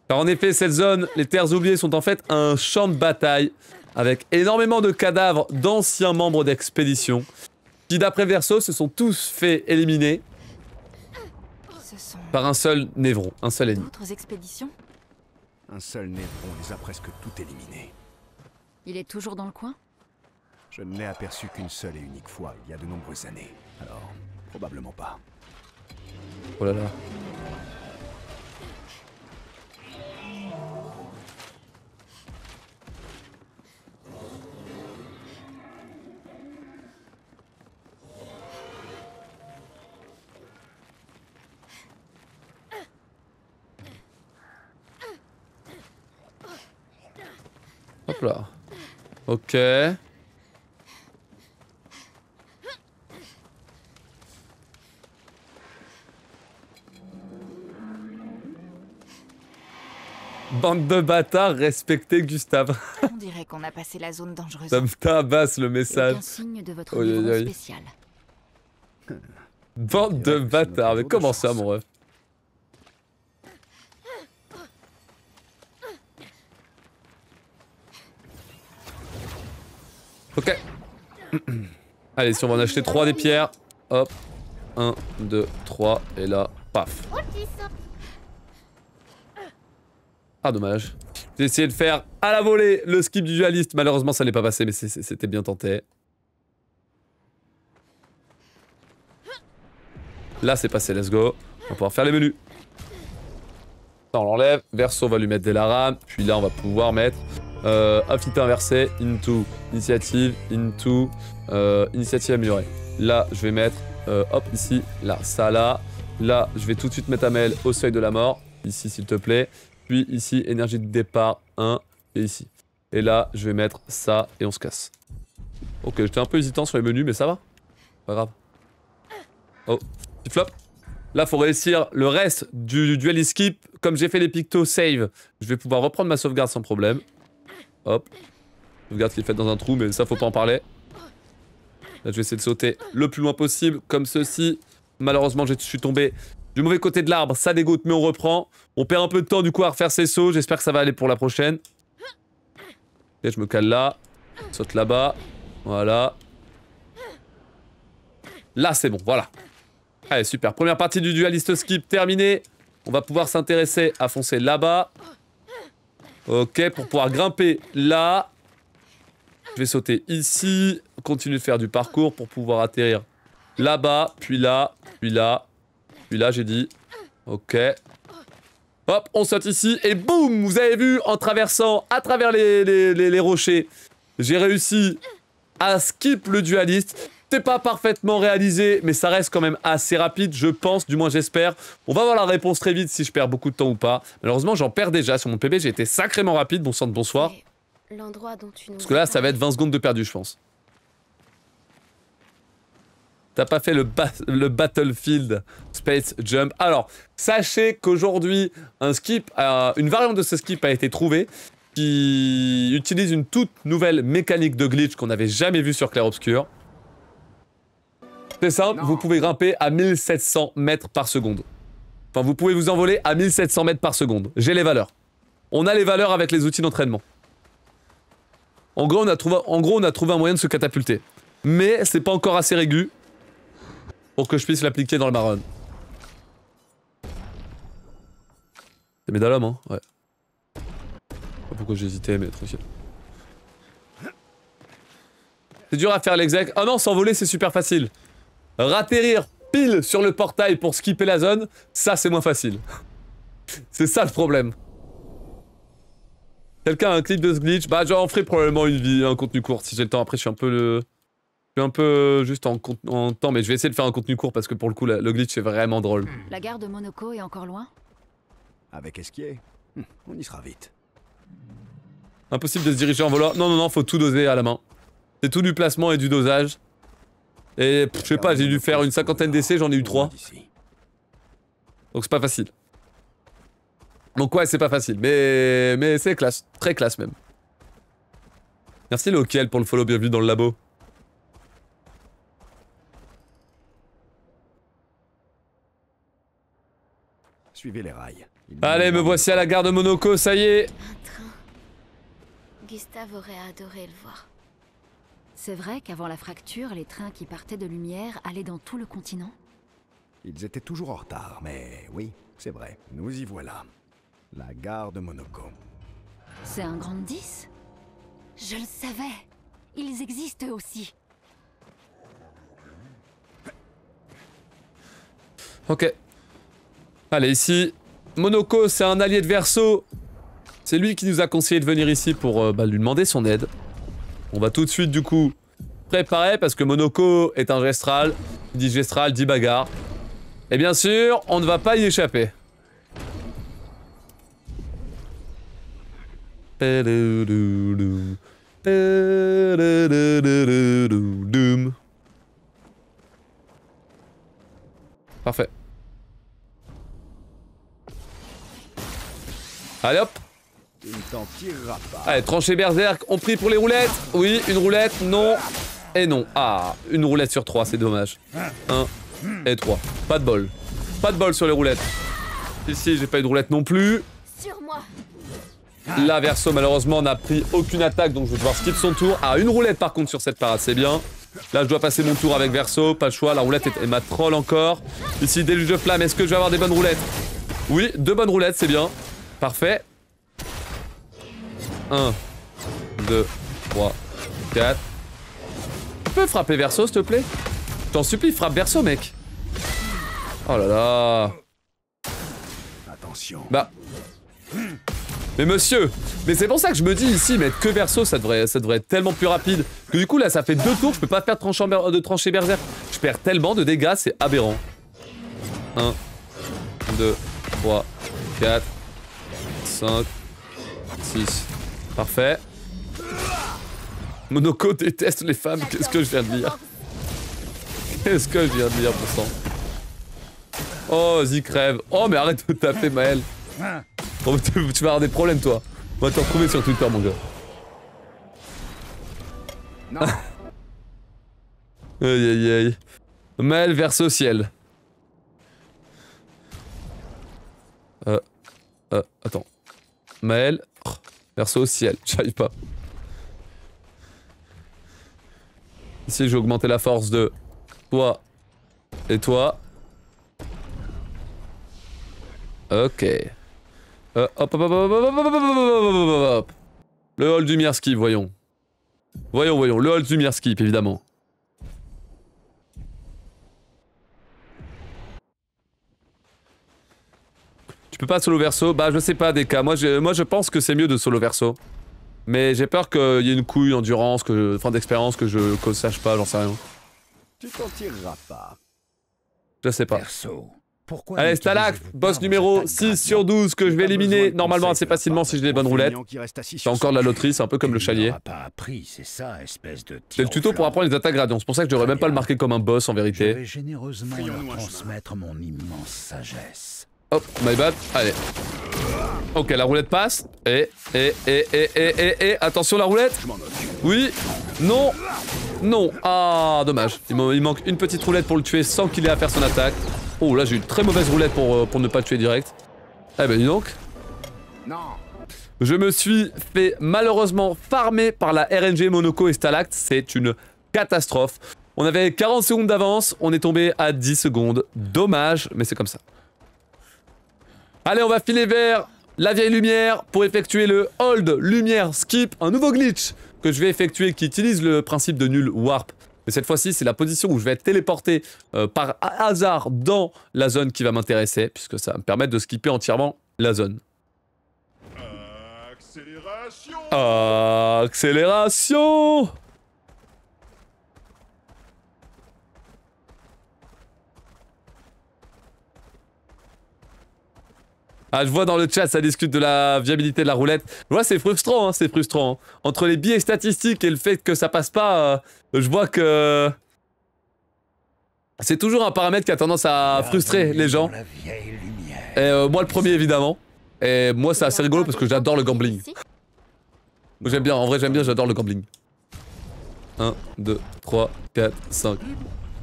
Car en effet cette zone, les terres oubliées sont en fait un champ de bataille avec énormément de cadavres d'anciens membres d'expédition qui d'après Verso se sont tous fait éliminer par un seul névron, un seul ennemi. D'autres expéditions? Un seul névron les a presque toutes éliminées. Il est toujours dans le coin? Je ne l'ai aperçu qu'une seule et unique fois, il y a de nombreuses années. Alors, probablement pas. Oh là là. Hop là. Ok. Bande de bâtards, respectez Gustave. On dirait qu'on a passé la zone dangereuse. Ça me tabasse le message. Aucun signe de votre livre spécial. Bande de bâtards, mais comment ça mon ref? Ok. Allez, si on va en acheter 3 des pierres. Hop. 1, 2, 3. Et là, paf. Ah, dommage. J'ai essayé de faire à la volée le skip du dualiste. Malheureusement, ça n'est pas passé, mais c'était bien tenté. Là, c'est passé, let's go. On va pouvoir faire les menus. Ça, on l'enlève. Verso, on va lui mettre des larames. Puis là, on va pouvoir mettre affinité inversée, into initiative, into initiative améliorée. Là, je vais mettre, hop, ici, là, ça, là. Là, je vais tout de suite mettre Amel au seuil de la mort. Ici, s'il te plaît. Puis ici, énergie de départ, 1, et ici. Et là, je vais mettre ça, et on se casse. Ok, j'étais un peu hésitant sur les menus, mais ça va. Pas grave. Oh, petit flop. Là, faut réussir le reste du duel skip. Comme j'ai fait les pictos save, je vais pouvoir reprendre ma sauvegarde sans problème. Hop. Sauvegarde qui est faite dans un trou, mais ça, faut pas en parler. Là, je vais essayer de sauter le plus loin possible, comme ceci. Malheureusement, je suis tombé Du mauvais côté de l'arbre, ça dégoûte, mais on reprend. On perd un peu de temps du coup à refaire ces sauts. J'espère que ça va aller pour la prochaine. Et je me cale là. Saute là-bas. Voilà. Là, c'est bon, voilà. Allez, super. Première partie du dualiste skip terminée. On va pouvoir s'intéresser à foncer là-bas. Ok, pour pouvoir grimper là. Je vais sauter ici. Continuer de faire du parcours pour pouvoir atterrir là-bas. Puis là, puis là. Puis là, j'ai dit. Ok. Hop, on saute ici. Et boum, vous avez vu, en traversant à travers les rochers, j'ai réussi à skip le dualiste. C'est pas parfaitement réalisé, mais ça reste quand même assez rapide, je pense, du moins j'espère. On va voir la réponse très vite si je perds beaucoup de temps ou pas. Malheureusement, j'en perds déjà sur mon PB, j'ai été sacrément rapide. Bon sang de bonsoir. L'endroit dont tu nous Parce que là, ça va être 20 secondes de perdu, je pense. T'as pas fait le Battlefield Space Jump. Alors, sachez qu'aujourd'hui, une variante de ce skip a été trouvée qui utilise une toute nouvelle mécanique de glitch qu'on n'avait jamais vue sur Clair Obscur. C'est simple, vous pouvez grimper à 1700 mètres par seconde. Enfin, vous pouvez vous envoler à 1700 mètres par seconde. J'ai les valeurs. On a les valeurs avec les outils d'entraînement. En gros, on a trouvé un moyen de se catapulter. Mais c'est pas encore assez régu pour que je puisse l'appliquer dans le marron. C'est Médalhomme, hein? Ouais. Je sais pas pourquoi j'hésitais, mais tranquille. C'est dur à faire l'exec. Oh non, s'envoler, c'est super facile. Ratterrir pile sur le portail pour skipper la zone, ça c'est moins facile. C'est ça le problème. Quelqu'un a un clip de ce glitch? Bah j'en ferai probablement un contenu court si j'ai le temps. Après je suis un peu juste en temps, mais je vais essayer de faire un contenu court parce que pour le coup le glitch est vraiment drôle. La gare de Monoko est encore loin? Avec Esquier, on y sera vite. Impossible de se diriger en volant. Non, non, non, faut tout doser à la main. C'est tout du placement et du dosage. Et je sais pas, j'ai dû faire une 50aine d'essais, j'en ai eu 3. Donc c'est pas facile. Donc ouais, c'est pas facile, mais c'est classe, très classe même. Merci Lokiel pour le follow, bienvenue dans le labo. Suivez les rails. Allez, me voici à la gare de Monoko, ça y est. Un train. Gustave aurait adoré le voir. C'est vrai qu'avant la fracture, les trains qui partaient de Lumière allaient dans tout le continent? Ils étaient toujours en retard, mais oui, c'est vrai. Nous y voilà. La gare de Monoko. C'est un grand 10? Je le savais. Ils existent eux aussi. Ok. Allez, ici. Monoko, c'est un allié de Verso. C'est lui qui nous a conseillé de venir ici pour lui demander son aide. On va tout de suite, du coup, préparer parce que Monoko est un gestral. Qui dit gestral, dit bagarre. Et bien sûr, on ne va pas y échapper. Parfait. Allez hop. Il t'en tirera pas. Allez, tranché berserk, on prie pour les roulettes. Oui, une roulette, non. Et non. Ah, une roulette sur 3, c'est dommage. 1 et 3. Pas de bol. Pas de bol sur les roulettes. Ici, j'ai pas eu de roulette non plus. Sur moi. Là, Verso, malheureusement, n'a pris aucune attaque, donc je vais devoir skip son tour. Ah, une roulette par contre sur cette parade, c'est bien. Là, je dois passer mon tour avec Verso, pas le choix. La roulette est ma troll encore. Ici, déluge de flamme, est-ce que je vais avoir des bonnes roulettes? Oui, 2 bonnes roulettes, c'est bien. Parfait. 1, 2, 3, 4. Tu peux frapper Verso, s'il te plaît? Je t'en supplie, frappe Verso, mec. Oh là là. Attention. Bah. Mais monsieur, mais c'est pour ça que je me dis ici, mettre que Verso, ça devrait être tellement plus rapide. Que du coup, là, ça fait 2 tours, je peux pas faire de trancher berserk. Je perds tellement de dégâts, c'est aberrant. 1, 2, 3, 4, 5, 6. Parfait. Monoko déteste les femmes, qu'est-ce que je viens de dire? Qu'est-ce que je viens de dire, pour sang? Oh, vas-y, crève. Oh, mais arrête de taper, Maël. Oh, tu vas avoir des problèmes, toi. On va te retrouver sur Twitter, mon gars. Non. Aïe, aïe, aïe. Maël Verso ciel. Attends. Maël. Oh, perso au ciel, j'arrive pas. Ici, j'ai augmenté la force de toi et toi. Ok. Hop. Le hall du Mirskip, voyons. Voyons, le hall du Mirskip, évidemment. Tu peux pas solo verso? Bah je sais pas Deka, moi je pense que c'est mieux de solo verso. Mais j'ai peur qu'il y ait une couille endurance, fin d'expérience que je sache pas, j'en sais rien. Tu t'en tireras pas. Je sais pas. Perso, pourquoi Allez, Stalak, boss numéro 6 sur 12 que je vais éliminer normalement assez facilement si j'ai les bonnes roulettes. C'est encore de la loterie, c'est un peu comme le chalier. C'est le tuto pour apprendre les attaques gradients, c'est pour ça que je devrais même pas le marquer comme un boss en vérité. Je vais généreusement leur transmettre mon immense sagesse. Hop, my bad, allez. Ok, la roulette passe. Et, attention la roulette. Oui, non, non. Ah, dommage. Il manque une petite roulette pour le tuer sans qu'il ait à faire son attaque. Oh, là j'ai une très mauvaise roulette pour ne pas le tuer direct. Eh ben dis donc. Je me suis fait malheureusement farmer par la RNG Monoko et Stalact. C'est une catastrophe. On avait 40 secondes d'avance, on est tombé à 10 secondes. Dommage, mais c'est comme ça. Allez, on va filer vers la vieille lumière pour effectuer le hold lumière skip, un nouveau glitch que je vais effectuer qui utilise le principe de nul warp. Mais cette fois-ci, c'est la position où je vais être téléporté par hasard dans la zone qui va m'intéresser, puisque ça va me permettre de skipper entièrement la zone. Accélération! Accélération! Ah, je vois dans le chat, ça discute de la viabilité de la roulette. Je vois, c'est frustrant, hein, c'est frustrant. Hein. Entre les biais statistiques et le fait que ça passe pas, je vois que... C'est toujours un paramètre qui a tendance à frustrer les gens. Et moi le premier, évidemment. Et moi, c'est assez rigolo parce que j'adore le gambling. Moi, j'aime bien, en vrai, j'aime bien, j'adore le gambling. 1, 2, 3, 4, 5.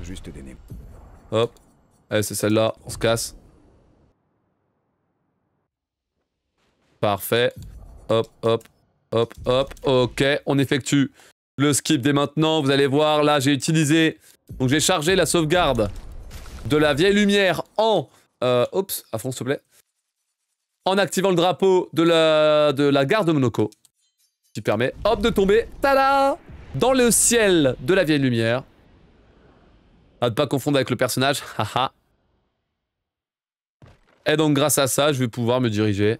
Juste des nez. Hop. Allez, c'est celle-là, on se casse. Parfait. Hop, hop, hop, hop. Ok, on effectue le skip dès maintenant. Vous allez voir, là, j'ai utilisé... Donc, j'ai chargé la sauvegarde de la vieille lumière en... oups, à fond, s'il te plaît. En activant le drapeau de la garde Monoko. Qui permet, hop, de tomber, tada, dans le ciel de la vieille lumière. À ne pas confondre avec le personnage, haha. Et donc, grâce à ça, je vais pouvoir me diriger...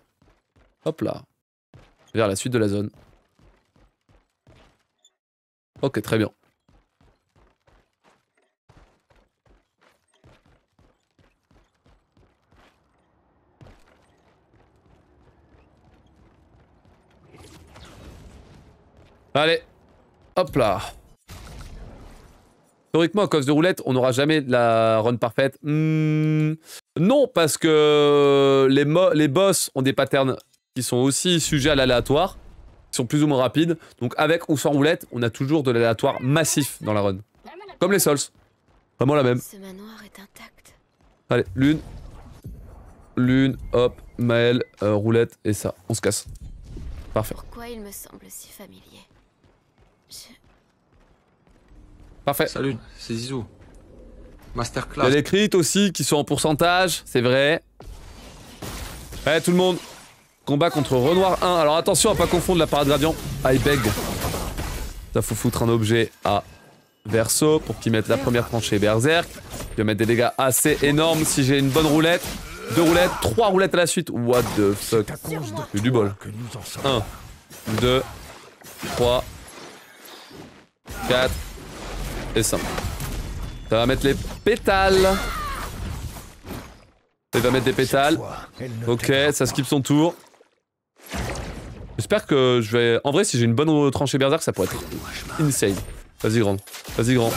Hop là. Vers la suite de la zone. Ok, très bien. Allez. Hop là. Théoriquement, à cause de roulette, on n'aura jamais la run parfaite. Non, parce que les boss ont des patterns qui sont aussi sujets à l'aléatoire, qui sont plus ou moins rapides. Donc avec ou sans roulette, on a toujours de l'aléatoire massif dans la run. Comme les Souls. Vraiment la même. Ce manoir est intact. Allez, lune. Lune, hop, Maël, roulette et ça. On se casse. Parfait. Pourquoi il me semble si familier? Parfait. Salut, c'est Zizou. Il y Masterclass. a les crits aussi qui sont en pourcentage, c'est vrai. Allez, tout le monde. Combat contre Renoir 1. Alors attention à pas confondre la parade gradient. I beg. Ça faut foutre un objet à verso pour qu'il mette la première tranchée berserk. Il va mettre des dégâts assez énormes si j'ai une bonne roulette. 2 roulettes, 3 roulettes à la suite. What the fuck. J'ai du bol. 1, 2, 3, 4 et 5. Ça va mettre les pétales. Il va mettre des pétales. Ok, ça skip son tour. J'espère que je vais... En vrai, si j'ai une bonne tranchée berserk, ça pourrait être insane. Vas-y, grand. Vas-y, grand.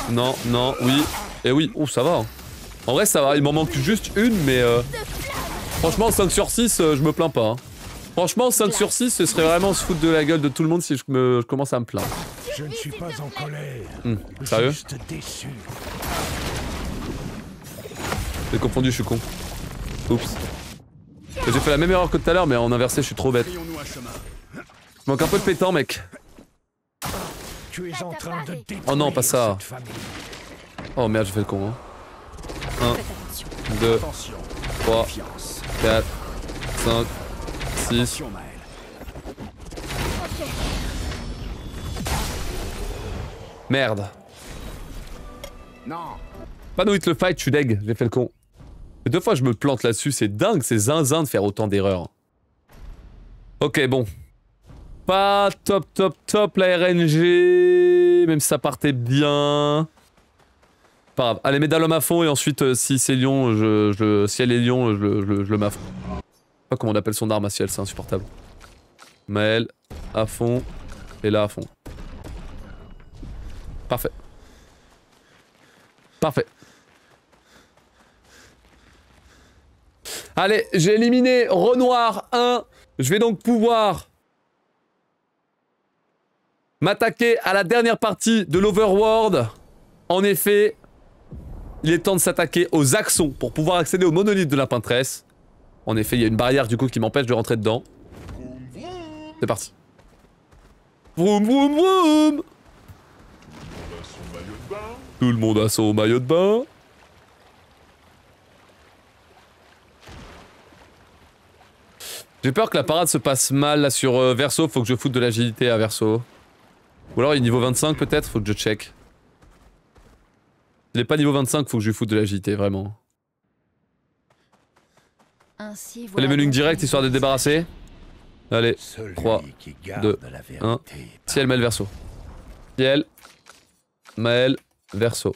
Non, non, oui. Et oui, oh, ça va. Hein. En vrai, ça va. Il m'en manque juste une, mais... Franchement, 5 sur 6, je me plains pas. Hein. Franchement, 5 sur 6, ce serait vraiment se foutre de la gueule de tout le monde si je commence à me plaindre. Je ne suis pas en colère. Sérieux? Juste déçu. J'ai confondu, je suis con. Oups. J'ai fait la même erreur que tout à l'heure, mais en inversé, je suis trop bête. Je manque un peu de pétant, mec. Tu es en train de Oh non, pas ça. Oh merde, j'ai fait le con. Hein. 1, 2, 3, 4, 5, 6. Merde. Non. Pas no hit le fight, je suis deg, j'ai fait le con. Et 2 fois je me plante là-dessus, c'est dingue, c'est zinzin de faire autant d'erreurs. Ok, bon. Pas top la RNG, même si ça partait bien. Pas grave. Allez, médaillon à fond et ensuite si c'est lion, si elle est lion, je le mets à fond. Je sais pas comment on appelle son arme à ciel, c'est insupportable. Maël, à fond, et là à fond. Parfait. Parfait. Allez, j'ai éliminé Renoir 1. Je vais donc pouvoir m'attaquer à la dernière partie de l'Overworld. En effet, il est temps de s'attaquer aux Axons pour pouvoir accéder au monolithe de la Peintresse. En effet, il y a une barrière du coup qui m'empêche de rentrer dedans. C'est parti. Vroom vroom vroom. Tout le monde a son maillot de bain. J'ai peur que la parade se passe mal là sur Verso, faut que je foute de l'agilité à Verso. Ou alors il est niveau 25 peut-être, faut que je check. Il est pas niveau 25, faut que je lui foute de l'agilité, vraiment. Ainsi, Les menus direct histoire de débarrasser. Allez, 3, 2, 1. Ciel, Maël, Verso. Ciel, Maël, Verso.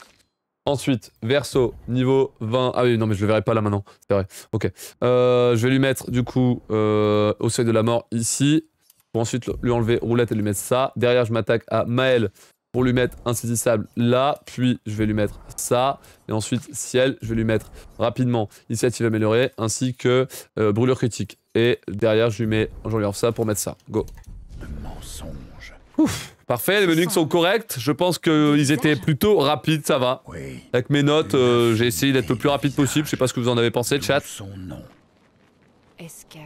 Ensuite, Verso, niveau 20. Ah oui, non mais je le verrai pas là maintenant, c'est vrai. Ok. Je vais lui mettre du coup au seuil de la mort ici. Pour ensuite lui enlever roulette et lui mettre ça. Derrière, je m'attaque à Maël pour lui mettre insaisissable là. Puis je vais lui mettre ça. Et ensuite, ciel, je vais lui mettre rapidement initiative améliorée ainsi que brûlure critique. Et derrière, je lui mets, j'enlève ça pour mettre ça. Go. Mensonge. Ouf. Parfait, les menus sont corrects. Je pense qu'ils étaient plutôt rapides, ça va. Oui. Avec mes notes, j'ai essayé d'être le plus rapide possible. Je sais pas ce que vous en avez pensé, chat. Son nom. Est-ce que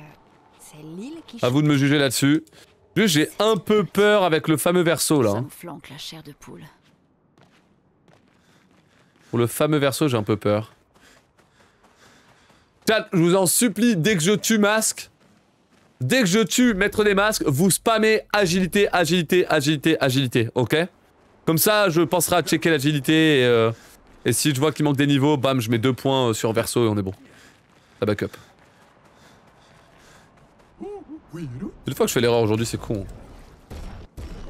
c'est l'île qui À vous de me juger là-dessus. Juste, j'ai un peu peur avec le fameux Verso là. Ça Hein. me flanque la chair de poule. Pour le fameux Verso, j'ai un peu peur. Chat, je vous en supplie, dès que je tue masque, dès que je tue maître des masques, vous spammez agilité, agilité, agilité, agilité, ok? Comme ça, je penserai à checker l'agilité et si je vois qu'il manque des niveaux, bam, je mets 2 points sur Verso et on est bon. La backup. Une fois que je fais l'erreur aujourd'hui, c'est con.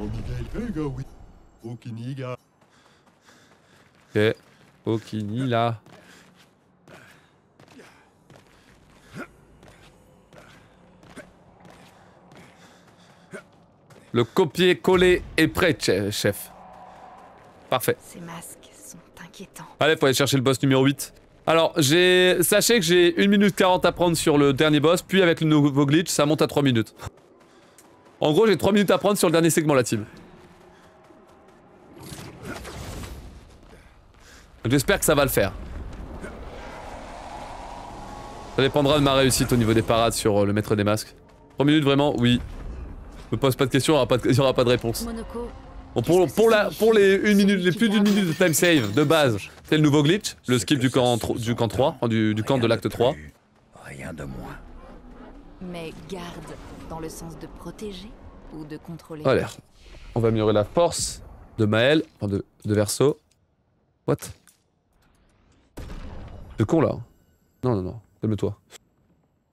Ok. Okini là. Le copier-coller est prêt, chef. Parfait. Ces masques sont inquiétants. Allez, faut aller chercher le boss numéro 8. Alors, sachez que j'ai 1 minute 40 à prendre sur le dernier boss, puis avec le nouveau glitch, ça monte à 3 minutes. En gros, j'ai 3 minutes à prendre sur le dernier segment, la team. J'espère que ça va le faire. Ça dépendra de ma réussite au niveau des parades sur le maître des masques. 3 minutes vraiment, oui. Je me pose pas de questions, il y aura pas de réponse. Monaco, Bon, pour les plus d'une minute de time save de base, c'est le nouveau glitch, le skip du camp 3, du camp de l'acte 3. Rien de moins. Mais garde dans le sens de protéger ou de contrôler? Allez, on va améliorer la force de Maël, enfin de Verso. What? C'est con là. Non, non, non, calme-toi.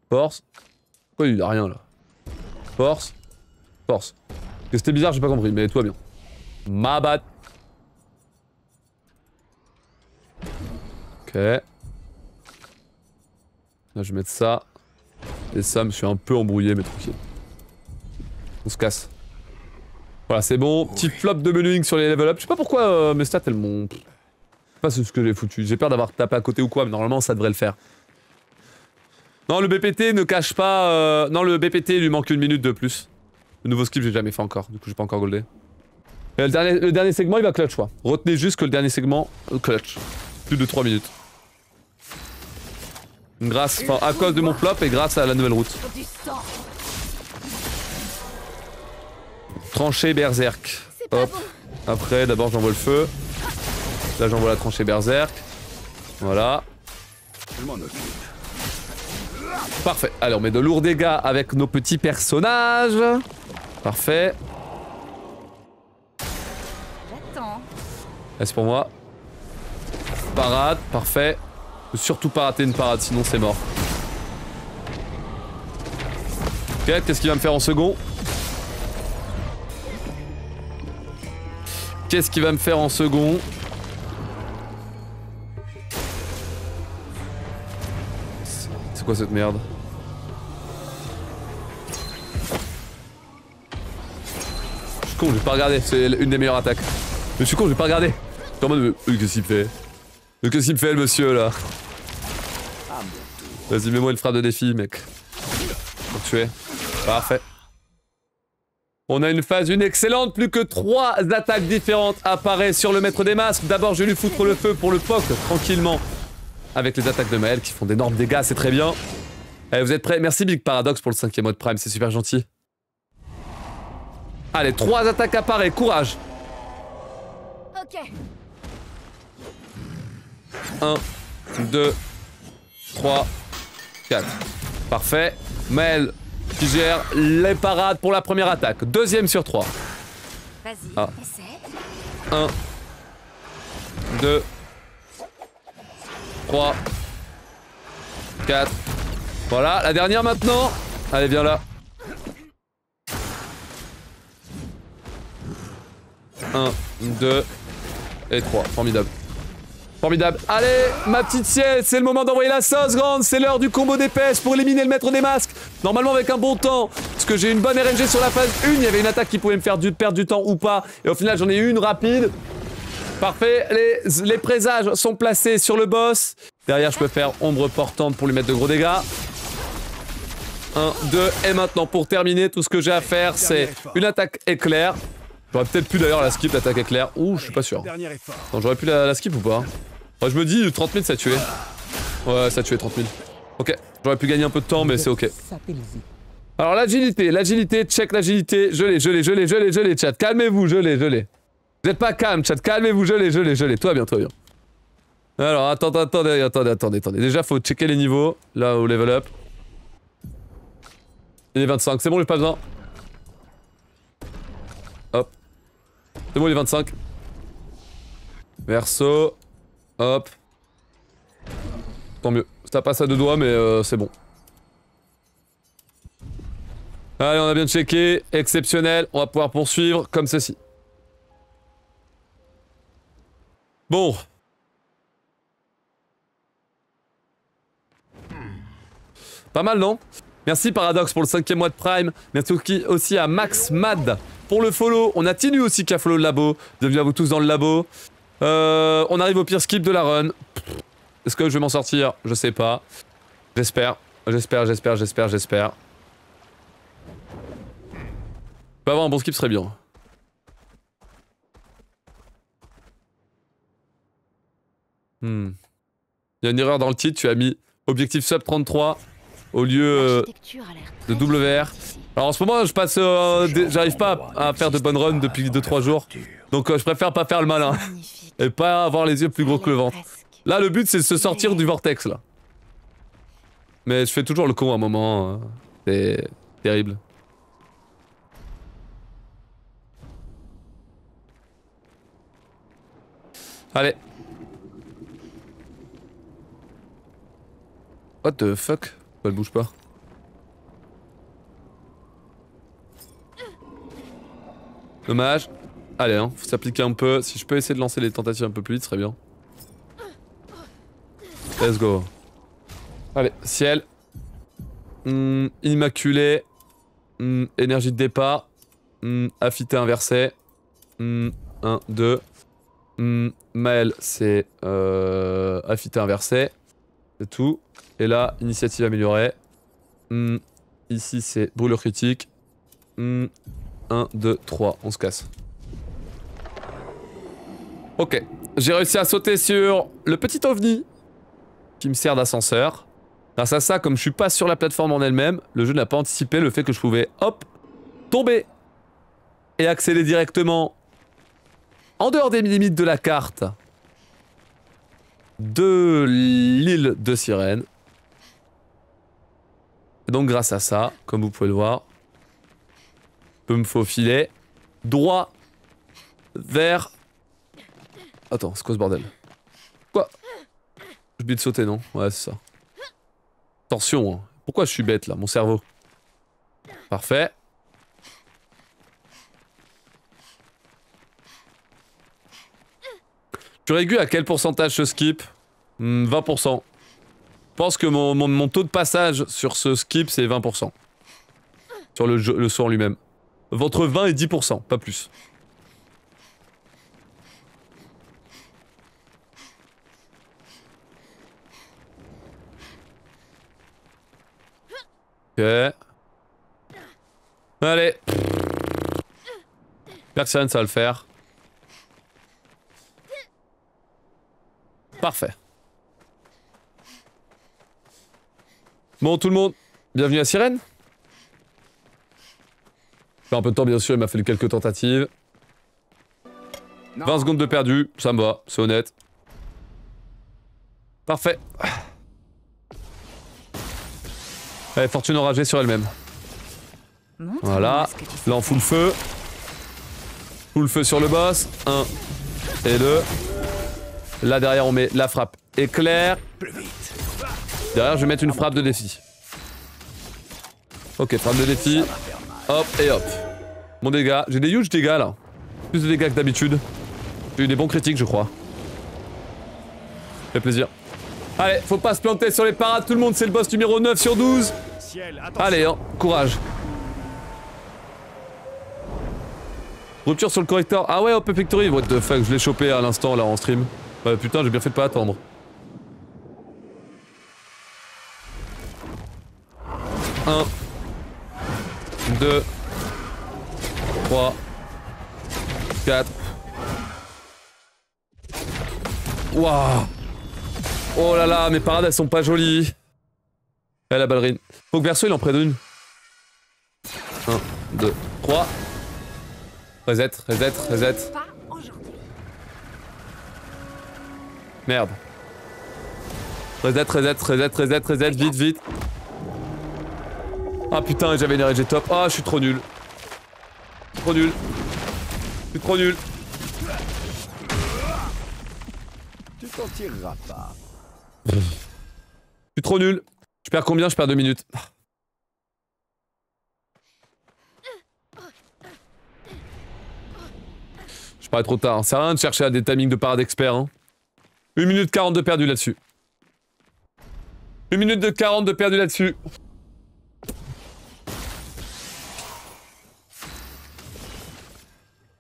Force. Pourquoi il a rien là? Force. Force. Que c'était bizarre, j'ai pas compris, mais toi bien. Ma bad. Ok. Là, je vais mettre ça. Et ça, je me suis un peu embrouillé, mais tranquille. On se casse. Voilà, c'est bon. Petit flop de menuing sur les level up. Je sais pas pourquoi mes stats, elles m'ont... Je sais pas ce que j'ai foutu. J'ai peur d'avoir tapé à côté ou quoi, mais normalement, ça devrait le faire. Non, le BPT ne cache pas... Non, le BPT, il lui manque 1 minute de plus. Le nouveau skip, j'ai jamais fait encore. Du coup, j'ai pas encore goldé. Et le dernier segment, il va clutch, quoi. Retenez juste que le dernier segment, clutch. Plus de 3 minutes. Grâce, enfin à cause de mon flop et grâce à la nouvelle route. Tranchée berserk. Hop. Après, d'abord j'envoie le feu. Là j'envoie la tranchée berserk. Voilà. Je m'en occupe. Parfait. Allez, on met de lourds dégâts avec nos petits personnages. Parfait. J'attends. Là, c'est pour moi. Parade, parfait. Faut surtout pas rater une parade, sinon c'est mort. Ok, qu'est-ce qu'il va me faire en second? Qu'est-ce qu'il va me faire en second? C'est quoi cette merde? Je suis con, j'ai pas regardé, c'est une des meilleures attaques. Mais je suis con, j'ai pas regardé. Je suis en mode, qu'est-ce qu'il fait? Mais qu'est-ce qu'il me fait le monsieur là? Vas-y, mets-moi une frappe de défi, mec. Pour tuer. Parfait. On a une phase 1 excellente, plus que 3 attaques différentes apparaissent sur le maître des masques. D'abord, je vais lui foutre le feu pour le POC, tranquillement. Avec les attaques de Maël qui font d'énormes dégâts, c'est très bien. Allez, vous êtes prêts? Merci Big Paradox pour le 5e mode Prime, c'est super gentil. Allez, 3 attaques apparaissent, courage. Ok. 1, 2, 3, 4. Parfait. Maël qui gère les parades pour la première attaque. 2e sur 3. Vas-y, essaie. 1, 2, 3, 4. Voilà, la dernière maintenant. Allez, viens là. 1, 2 et 3. Formidable. Formidable. Allez, ma petite sieste, c'est le moment d'envoyer la sauce grande. C'est l'heure du combo d'épaisse pour éliminer le maître des masques. Normalement avec un bon temps, parce que j'ai une bonne RNG sur la phase 1. Il y avait une attaque qui pouvait me faire perdre du temps ou pas. Et au final, j'en ai eu une rapide. Parfait. Les présages sont placés sur le boss. Derrière, je peux faire ombre portante pour lui mettre de gros dégâts. 1, 2. Et maintenant, pour terminer, tout ce que j'ai à faire, c'est une attaque éclair. J'aurais peut-être pu d'ailleurs la skip, l'attaque éclair. Ouh, je suis pas sûr. Non, j'aurais pu la skip ou pas? Ouais, je me dis 30 000 ça a tué. Ouais, ça a tué 30 000. Ok, j'aurais pu gagner un peu de temps, mais c'est ok. Alors l'agilité, check l'agilité. Je l'ai, chat. Calmez-vous, je l'ai. Vous êtes pas calme, chat. Calmez-vous, je l'ai. Tout va bien. Alors, attendez. Déjà, faut checker les niveaux. Là, au level up. Il est 25, c'est bon, j'ai pas besoin. Hop. C'est bon, il est 25. Verso. Hop. Tant mieux. Ça passe à 2 doigts, mais c'est bon. Allez, on a bien checké. Exceptionnel. On va pouvoir poursuivre comme ceci. Bon. Pas mal, non? Merci Paradox pour le 5e mois de Prime. Merci aussi à Max Mad pour le follow. On a Tinu aussi qui a follow le labo. Bienvenue à vous tous dans le labo. On arrive au pire skip de la run. Est-ce que je vais m'en sortir? Je sais pas. J'espère. Je peux avoir un bon skip, ce serait bien. Il y a une erreur dans le titre, tu as mis objectif sub 33 au lieu de WR. Alors en ce moment, je passe, j'arrive pas à faire de bonnes runs depuis 2-3 jours. Donc je préfère pas faire le malin. Et pas avoir les yeux plus gros que le ventre. Là, le but, c'est de se sortir du vortex, là. Mais je fais toujours le con à un moment. C'est terrible. Allez. What the fuck? Elle bouge pas. Dommage. Allez, hein, faut s'appliquer un peu. Si je peux essayer de lancer les tentatives un peu plus vite, ce serait bien. Let's go. Allez, ciel. Immaculé. Énergie de départ. Affûté inversé. 1, 2. Maël, c'est affûté inversé. C'est tout. Et là, initiative améliorée. Ici, c'est brûlure critique. 1, 2, 3. On se casse. Ok. J'ai réussi à sauter sur le petit ovni qui me sert d'ascenseur. Grâce à ça, comme je suis pas sur la plateforme en elle-même, le jeu n'a pas anticipé le fait que je pouvais, hop, tomber et accéder directement en dehors des limites de la carte de l'île de Sirène. Et donc grâce à ça, comme vous pouvez le voir, je peux me faufiler droit vers... Attends, c'est quoi ce bordel? Quoi? J'ai oublié de sauter, non? Ouais, c'est ça. Attention, hein. Pourquoi je suis bête là, mon cerveau? Parfait. Tu régules à quel pourcentage ce skip? 20%. Je pense que mon taux de passage sur ce skip c'est 20%. Sur le saut en lui-même. Entre 20 et 10%, pas plus. Ok. Allez. Personne, ça va le faire. Parfait. Bon, tout le monde, bienvenue à Sirène. Fait un peu de temps, bien sûr, il m'a fallu quelques tentatives. 20 secondes de perdu, ça me va, c'est honnête. Parfait. Allez, fortune enragée sur elle-même. Voilà, là on fout le feu. Fout le feu sur le boss. 1 et 2. Là derrière on met la frappe éclair. Derrière je vais mettre une frappe de défi. Ok, frappe de défi. Hop et hop. Mon dégât, j'ai des huge dégâts là. Plus de dégâts que d'habitude. J'ai eu des bons critiques je crois. Ça fait plaisir. Allez, faut pas se planter sur les parades, tout le monde c'est le boss numéro 9 sur 12. Allez, hein, courage. Rupture sur le correcteur. Ah ouais, hop, victory. What the fuck, je l'ai chopé à l'instant là en stream. Ouais, putain, j'ai bien fait de pas attendre. Un. 2. 3. 4. Waouh. Oh là là, mes parades elles sont pas jolies. Eh la ballerine. Faut que Verso il en prenne une. 1, 2, 3. Reset, reset, reset. Merde. Reset, reset, reset, reset, reset, vite, vite. Ah putain, j'avais une RG top. Ah, je suis trop nul. Trop nul. Je suis trop nul. Tu t'en tireras pas. Je suis trop nul. Je perds combien? Je perds 2 minutes. Je parais trop tard. Hein. C'est rien de chercher à des timings de parade expert. Hein. 1 minute 40 de perdu là-dessus. 1 minute de 40 de perdu là-dessus.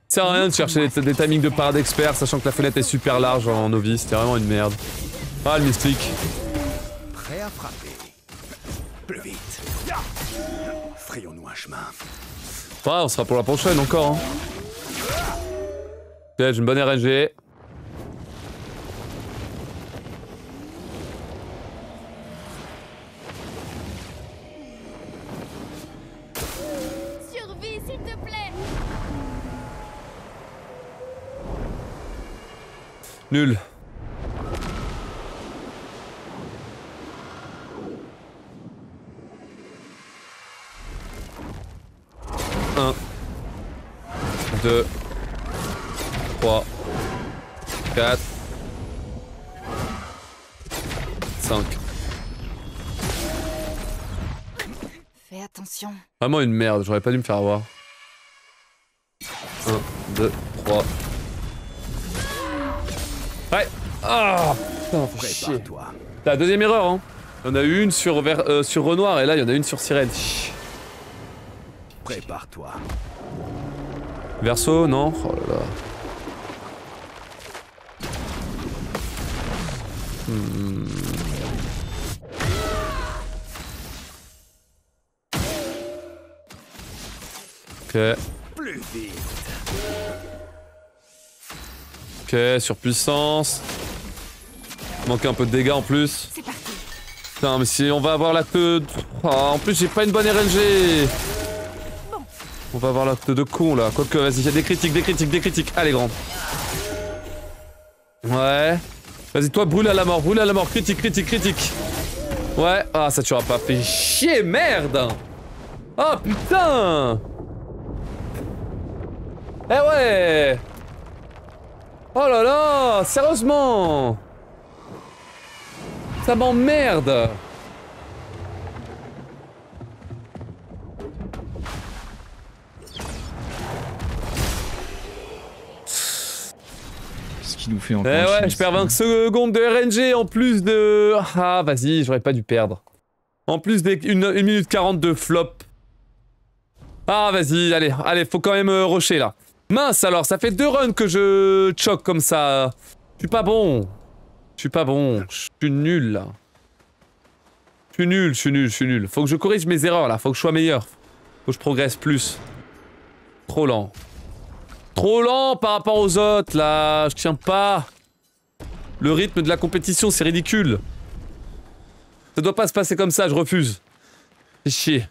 Ça sert à rien de chercher des timings de parade expert, sachant que la fenêtre est super large en novice. C'était vraiment une merde. Ah, le mystique. Prêt à frapper. Plus vite. Frayons-nous un chemin. Ouais, on sera pour la prochaine encore. Hein. Ok, j'ai une bonne RNG. Survie, s'il te plaît. Nul. Un. 2. 3. 4. 5. Fais attention. Vraiment une merde, j'aurais pas dû me faire avoir. 1, 2, 3. Ouais. Ah putain, faut chier. T'as la deuxième erreur, hein. Il y en a eu une sur Renoir et là il y en a une sur Sirène. Prépare-toi. Verso, non? Oh là là. Ok. Plus vite. Ok, surpuissance. Manque un peu de dégâts en plus. C'est parti. Putain, mais si on va avoir l'acte... Oh, en plus, j'ai pas une bonne RNG. On va avoir l'acte de con, là. Quoique, vas-y, il y a des critiques. Allez, grand. Ouais. Vas-y, toi, brûle à la mort. Critique. Ouais. Ah, ça tuera pas. Fait chier, merde. Oh, putain. Eh ouais. Oh là là, sérieusement. Ça m'emmerde. Ce qui nous fait encore. Eh ouais, je perds 20 secondes de RNG en plus de... Ah, vas-y, j'aurais pas dû perdre. En plus d'1 minute 40 de flop. Ah, vas-y, allez, faut quand même rusher là. Mince alors, ça fait 2 runs que je choque comme ça. Je suis pas bon. Je suis nul là. Je suis nul. Faut que je corrige mes erreurs là, faut que je sois meilleur. Faut que je progresse plus. Trop lent. Trop lent par rapport aux autres là, je tiens pas. Le rythme de la compétition, c'est ridicule. Ça doit pas se passer comme ça, je refuse. C'est chier.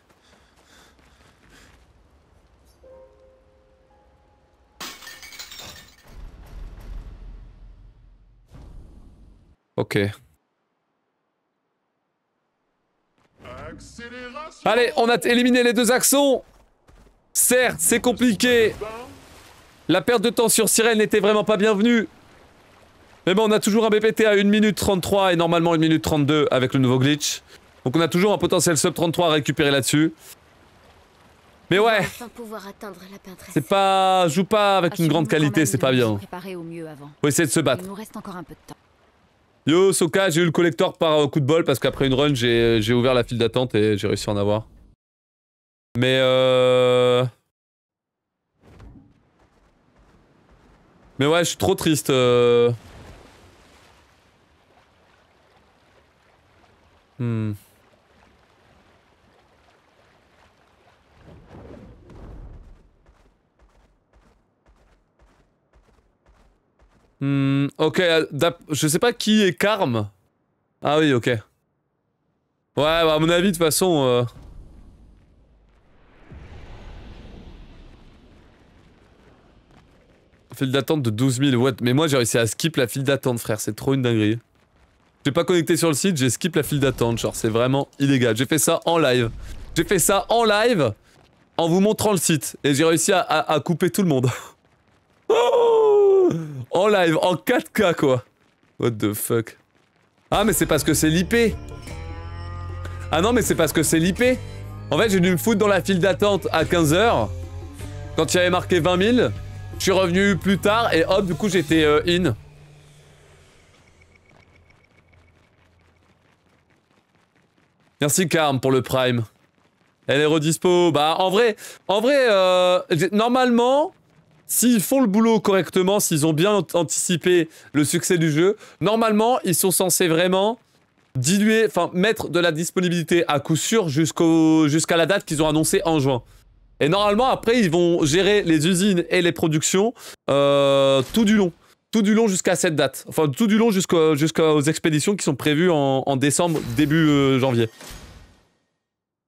Ok. Allez, on a éliminé les 2 axons. Certes, c'est compliqué. La perte de temps sur Sirène n'était vraiment pas bienvenue. Mais bon, on a toujours un BPT à 1 minute 33 et normalement 1 minute 32 avec le nouveau glitch. Donc on a toujours un potentiel sub 33 à récupérer là-dessus. Mais ouais, c'est pas... Joue pas avec une grande qualité, c'est pas bien. Faut essayer de se battre. Il nous reste encore un peu de temps. Yo Soka, j'ai eu le collector par coup de bol parce qu'après une run j'ai ouvert la file d'attente et j'ai réussi à en avoir. Mais ouais, je suis trop triste. Ok, je sais pas qui est Karm. Ah oui, ok. Ouais, bah à mon avis, de toute façon... File d'attente de 12 000, what? Mais moi j'ai réussi à skip la file d'attente, frère, c'est trop une dinguerie. J'ai pas connecté sur le site, j'ai skip la file d'attente, genre c'est vraiment illégal. J'ai fait ça en live. En vous montrant le site. Et j'ai réussi à couper tout le monde. Oh, en live, en 4K quoi. What the fuck. Ah mais c'est parce que c'est l'IP. Ah non mais c'est parce que c'est l'IP. En fait j'ai dû me foutre dans la file d'attente à 15 h. Quand il y avait marqué 20 000. Je suis revenu plus tard et hop du coup j'étais in. Merci Karm pour le prime. Elle est redispo. Bah en vrai, normalement, s'ils font le boulot correctement, s'ils ont bien anticipé le succès du jeu, normalement ils sont censés vraiment diluer, enfin mettre de la disponibilité à coup sûr jusqu'à la date qu'ils ont annoncé en juin. Et normalement après ils vont gérer les usines et les productions tout du long. Tout du long jusqu'à cette date. Enfin tout du long jusqu'aux expéditions qui sont prévues en décembre, début janvier.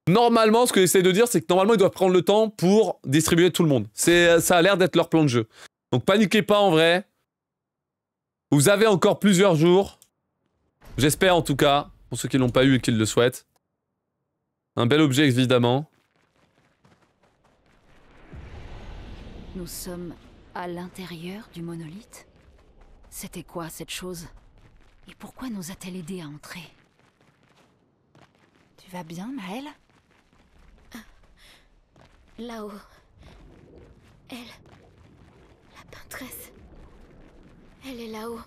Normalement, ce que j'essaie de dire, c'est que normalement, ils doivent prendre le temps pour distribuer tout le monde. Ça a l'air d'être leur plan de jeu. Donc paniquez pas en vrai. Vous avez encore plusieurs jours. J'espère en tout cas, pour ceux qui l'ont pas eu et qui le souhaitent. Un bel objet évidemment. Nous sommes à l'intérieur du monolithe. C'était quoi cette chose? Et pourquoi nous a-t-elle aidé à entrer? Tu vas bien, Maëlle? Là-haut. Elle... La peintresse... Elle est là-haut.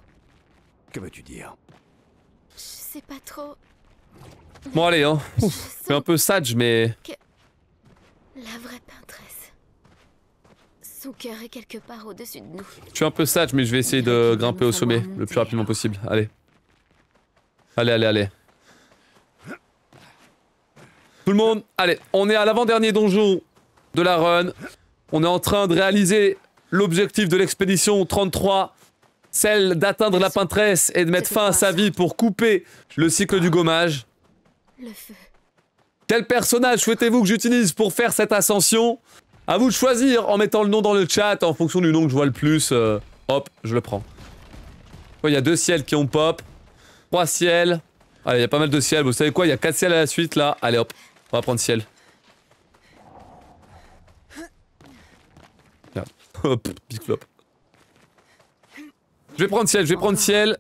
Que veux-tu dire? Je sais pas trop... Bon allez hein. C'est un peu sage mais... La vraie peintresse... Son cœur est quelque part au-dessus de nous. Je suis un peu sage mais je vais essayer de grimper au sommet le plus rapidement possible. Allez. Allez. Tout le monde, allez, on est à l'avant-dernier donjon de la run. On est en train de réaliser l'objectif de l'expédition 33, celle d'atteindre la peintresse et de mettre fin à sa vie pour couper le cycle du gommage. Le feu. Quel personnage souhaitez-vous que j'utilise pour faire cette ascension? À vous de choisir en mettant le nom dans le chat en fonction du nom que je vois le plus. Hop, je le prends. Il y a 2 ciels qui ont pop. 3 ciels. Allez, il y a pas mal de ciels. Vous savez quoi? Il y a 4 ciels à la suite là. Allez hop, on va prendre ciel. Regarde. Hop, big flop. Je vais prendre ciel, je vais prendre ciel.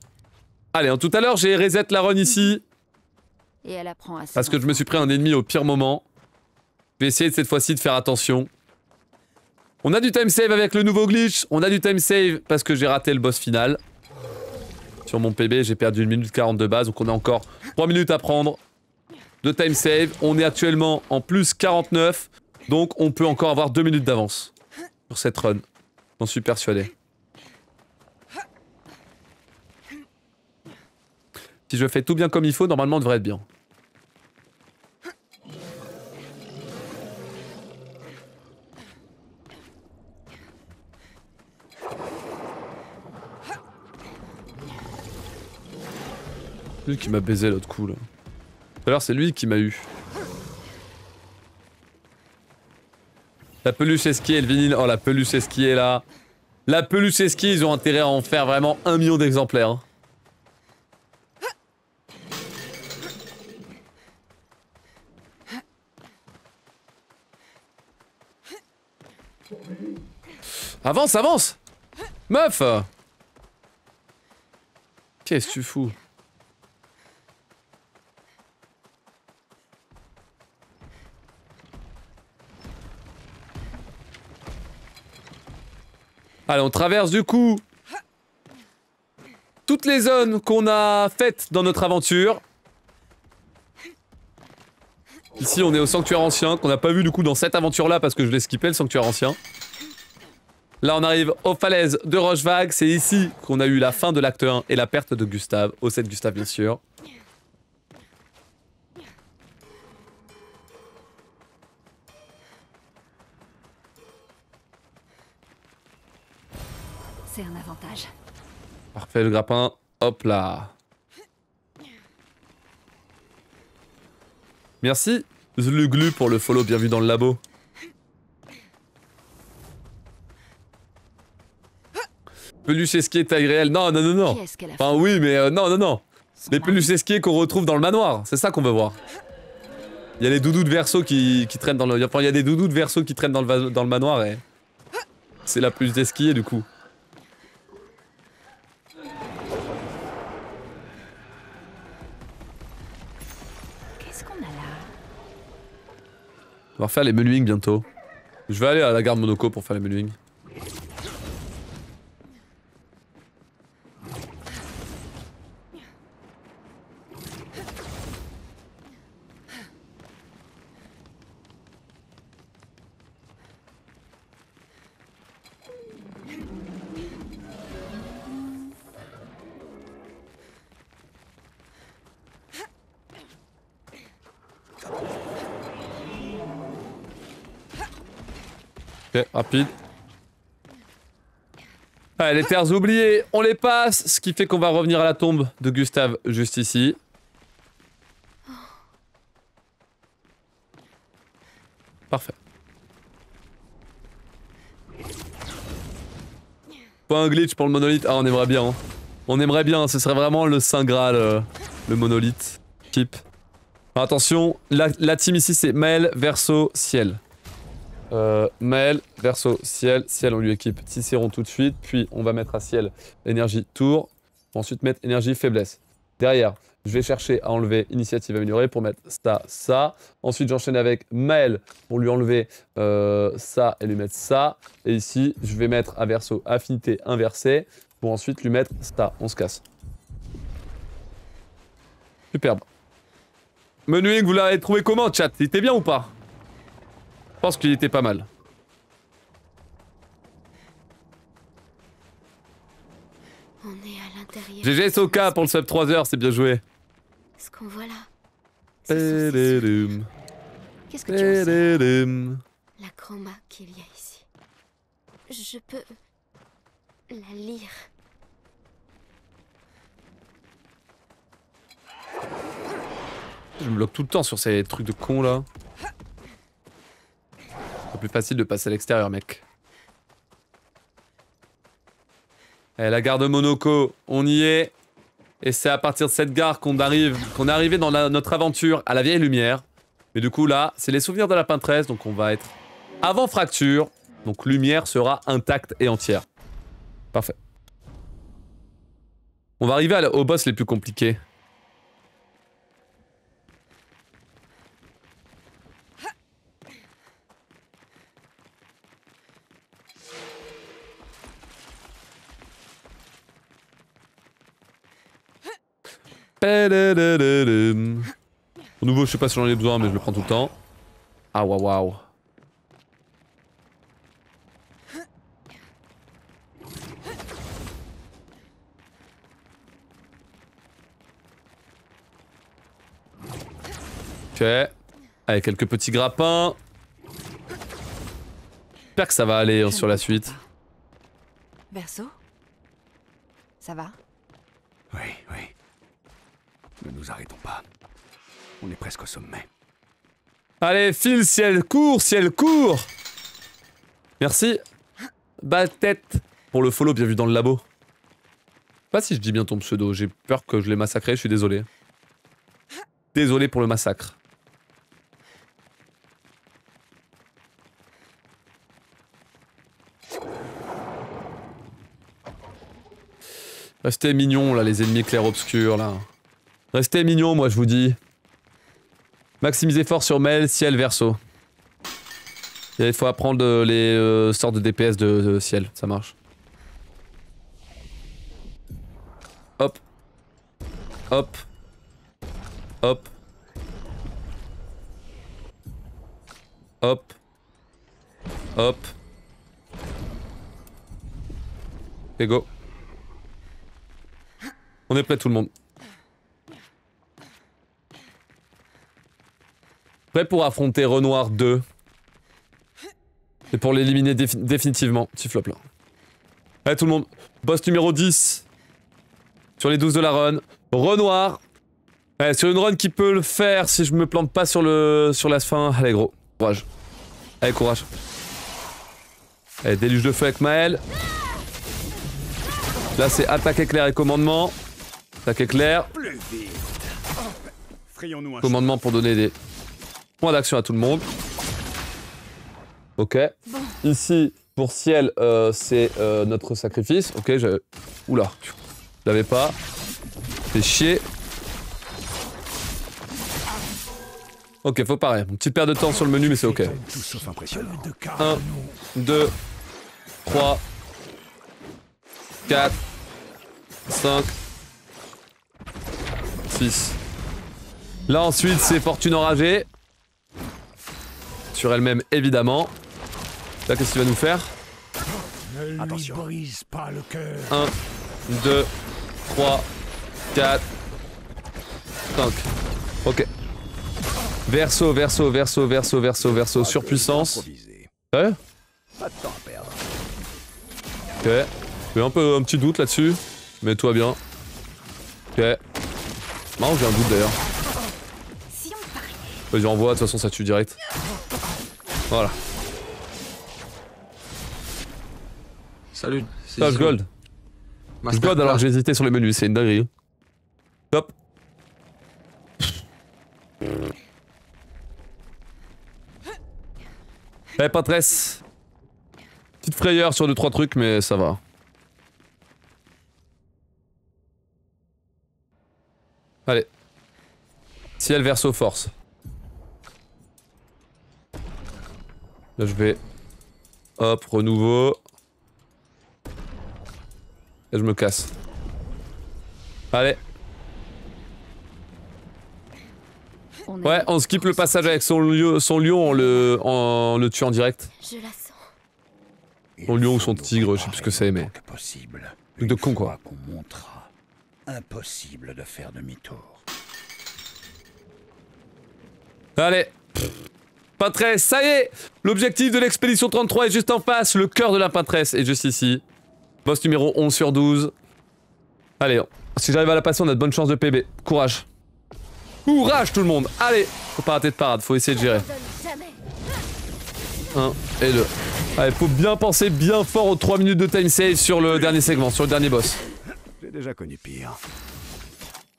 Allez, en tout à l'heure, j'ai reset la run ici. Et elle apprend à Parce que je me suis pris un ennemi au pire moment. Je vais essayer cette fois-ci de faire attention. On a du time save avec le nouveau glitch. On a du time save parce que j'ai raté le boss final. Sur mon PB, j'ai perdu 1 minute 40 de base. Donc on a encore 3 minutes à prendre de time save. On est actuellement en plus 49. Donc on peut encore avoir 2 minutes d'avance sur cette run. J'en suis persuadé. Si je fais tout bien comme il faut, normalement on devrait être bien. Lui qui m'a baisé l'autre coup là. Tout à l'heure c'est lui qui m'a eu. La peluche esquier et le vinyle. Oh la peluche esquier là. La peluche esquier, ils ont intérêt à en faire vraiment 1 million d'exemplaires. Hein. Avance, avance! Meuf! Qu'est-ce que tu fous? Allez, on traverse du coup toutes les zones qu'on a faites dans notre aventure. Ici, on est au sanctuaire ancien, qu'on n'a pas vu du coup dans cette aventure-là parce que je l'ai skippé le sanctuaire ancien. Là, on arrive aux falaises de Rochevague. C'est ici qu'on a eu la fin de l'acte 1 et la perte de Gustave. Au-7 Gustave, bien sûr. C'est un avantage. Parfait, le grappin. Hop là. Merci, Zluglu, pour le follow bien vu dans le labo. Peluche esquier taille réelle. Non, non, non, non. Enfin, oui, mais non, non, non. Les peluches esquier qu'on retrouve dans le manoir. C'est ça qu'on veut voir. Il y a les doudous de Verso qui traînent dans le... Enfin, il y a des doudous de Verso qui traînent dans le manoir et... C'est la peluche d'esquier, du coup. Qu'est-ce qu'on a là? On va refaire les menuings bientôt. Je vais aller à la gare Monoco pour faire les menuings. Ok, rapide. Allez, les terres oubliées, on les passe, ce qui fait qu'on va revenir à la tombe de Gustave juste ici. Parfait. Pas un glitch pour le monolithe. Ah, on aimerait bien. Hein. On aimerait bien, ce serait vraiment le saint graal, le monolithe. Keep. Alors, attention, la team ici c'est Maël, Verso, Ciel. Maël, Verso, Ciel. Ciel, on lui équipe Cicéron tout de suite. Puis on va mettre à Ciel énergie tour. Ensuite mettre énergie faiblesse. Derrière, je vais chercher à enlever initiative améliorée pour mettre ça. Ensuite, j'enchaîne avec Maël pour lui enlever ça et lui mettre ça. Et ici, je vais mettre à Verso affinité inversée pour ensuite lui mettre ça. On se casse. Superbe. Menuing, vous l'avez trouvé comment, chat? Il était bien ou pas? Je pense qu'il était pas mal. On est à l'intérieur. GG Soka pour le sub 3 heures, c'est bien joué. Ce qu'on voit là. Qu'est-ce que tu as? La chroma qu'il y a ici. Je peux la lire. Je me bloque tout le temps sur ces trucs de cons là. C'est plus facile de passer à l'extérieur, mec. Eh, la gare de Monoko, on y est. Et c'est à partir de cette gare qu'on est arrivé dans notre aventure à la vieille lumière. Mais du coup là, c'est les souvenirs de la peintresse, donc on va être avant fracture. Donc lumière sera intacte et entière. Parfait. On va arriver aux boss les plus compliqués. Au nouveau, je sais pas si j'en ai besoin, mais je le prends tout le temps. Ah, waouh, waouh. Ok. Avec quelques petits grappins. J'espère que ça va aller sur la suite. Verso? Ça va? Oui, oui. Ne nous arrêtons pas. On est presque au sommet. Allez, file, ciel, cours! Merci. Belle tête pour le follow bien vu dans le labo. Je sais pas si je dis bien ton pseudo, j'ai peur que je l'ai massacré, je suis désolé. Désolé pour le massacre. Restez mignons là, les ennemis clairs-obscurs là. Restez mignons, moi je vous dis. Maximisez fort sur Mel, ciel, verso. Il faut apprendre les sortes de DPS de ciel, ça marche. Hop. Hop. Hop. Hop. Hop. Et go. On est prêt tout le monde. Prêt pour affronter Renoir 2. Et pour l'éliminer définitivement. Petit flop là. Allez tout le monde. Boss numéro 10. Sur les 12 de la run. Renoir. Allez, sur une run qui peut le faire si je me plante pas sur la fin. Allez gros. Courage. Allez courage. Allez, déluge de feu avec Maël. Là c'est attaque éclair et commandement. Attaque éclair. Commandement pour donner des points d'action à tout le monde. Ok. Ici, pour ciel, c'est notre sacrifice. Ok, oula. Je l'avais pas. Fait chier. Ok, faut pareil. Une petite perte de temps sur le menu, mais c'est ok. 1, 2, 3, 4, 5, 6. Là ensuite c'est fortune enragée. Sur elle-même évidemment. Là qu'est-ce qu'il va nous faire? Attention. Brise pas le cœur. 1, 2, 3, 4, 5. Ok. Verso, verso, verso, verso, verso, verso, surpuissance. Ouais. Pas de temps à perdre. Ok. J'ai un petit doute là-dessus. Mais tout va bien. Ok. Marrant, j'ai un doute d'ailleurs. Vas-y, envoie, de toute façon ça tue direct. Voilà. Salut. Stage gold. Je gold alors j'ai hésité sur les menus, c'est une dinguerie. Hop. Eh, Patresse. Petite frayeur sur 2-3 trucs, mais ça va. Allez. Ciel verso force. Là je vais... Hop, renouveau. Et je me casse. Allez. Ouais, on skip le passage avec son lion en le tuant en direct. Je la sens. Son lion ou son tigre, je sais plus ce que c'est, mais... Truc de con quoi. Qu'on montrera. Impossible de faire demi-tour. Allez. Peintresse, ça y est. L'objectif de l'expédition 33 est juste en face. Le cœur de la peintresse est juste ici. Boss numéro 11 sur 12. Allez, si j'arrive à la passer, on a de bonnes chances de PB. Courage. Courage tout le monde. Allez, faut pas rater de parade, faut essayer de gérer. 1 et 2. Allez, faut bien penser bien fort aux 3 minutes de time save sur le dernier segment, sur le dernier boss. J'ai déjà connu pire.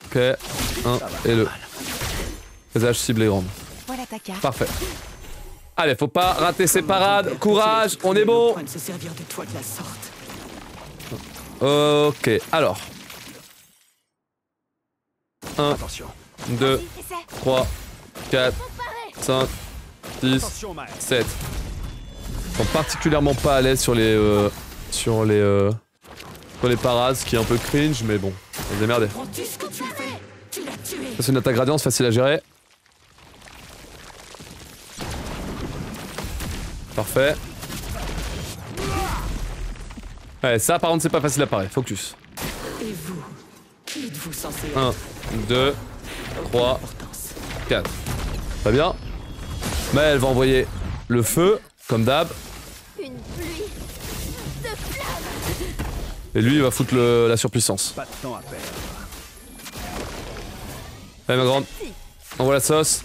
Ok, 1 et 2. Présage ciblé grande. Voilà ta carte. Parfait. Allez, faut pas rater ses parades. Courage, on est bon. Ok, alors. 1, Attention. 2, 3, 4, 5, 6, 7. Ils sont particulièrement pas à l'aise sur les parades, ce qui est un peu cringe, mais bon, on se démerde. Ça c'est une attaque radiante, facile à gérer. Parfait. Ouais, ça par contre c'est pas facile à parer, focus. 1, 2, 3, 4. Très bien. Mais elle va envoyer le feu, comme d'hab. Une pluie de flammes. Et lui il va foutre la surpuissance. Pas de temps à perdre. Allez ma grande, envoie la sauce.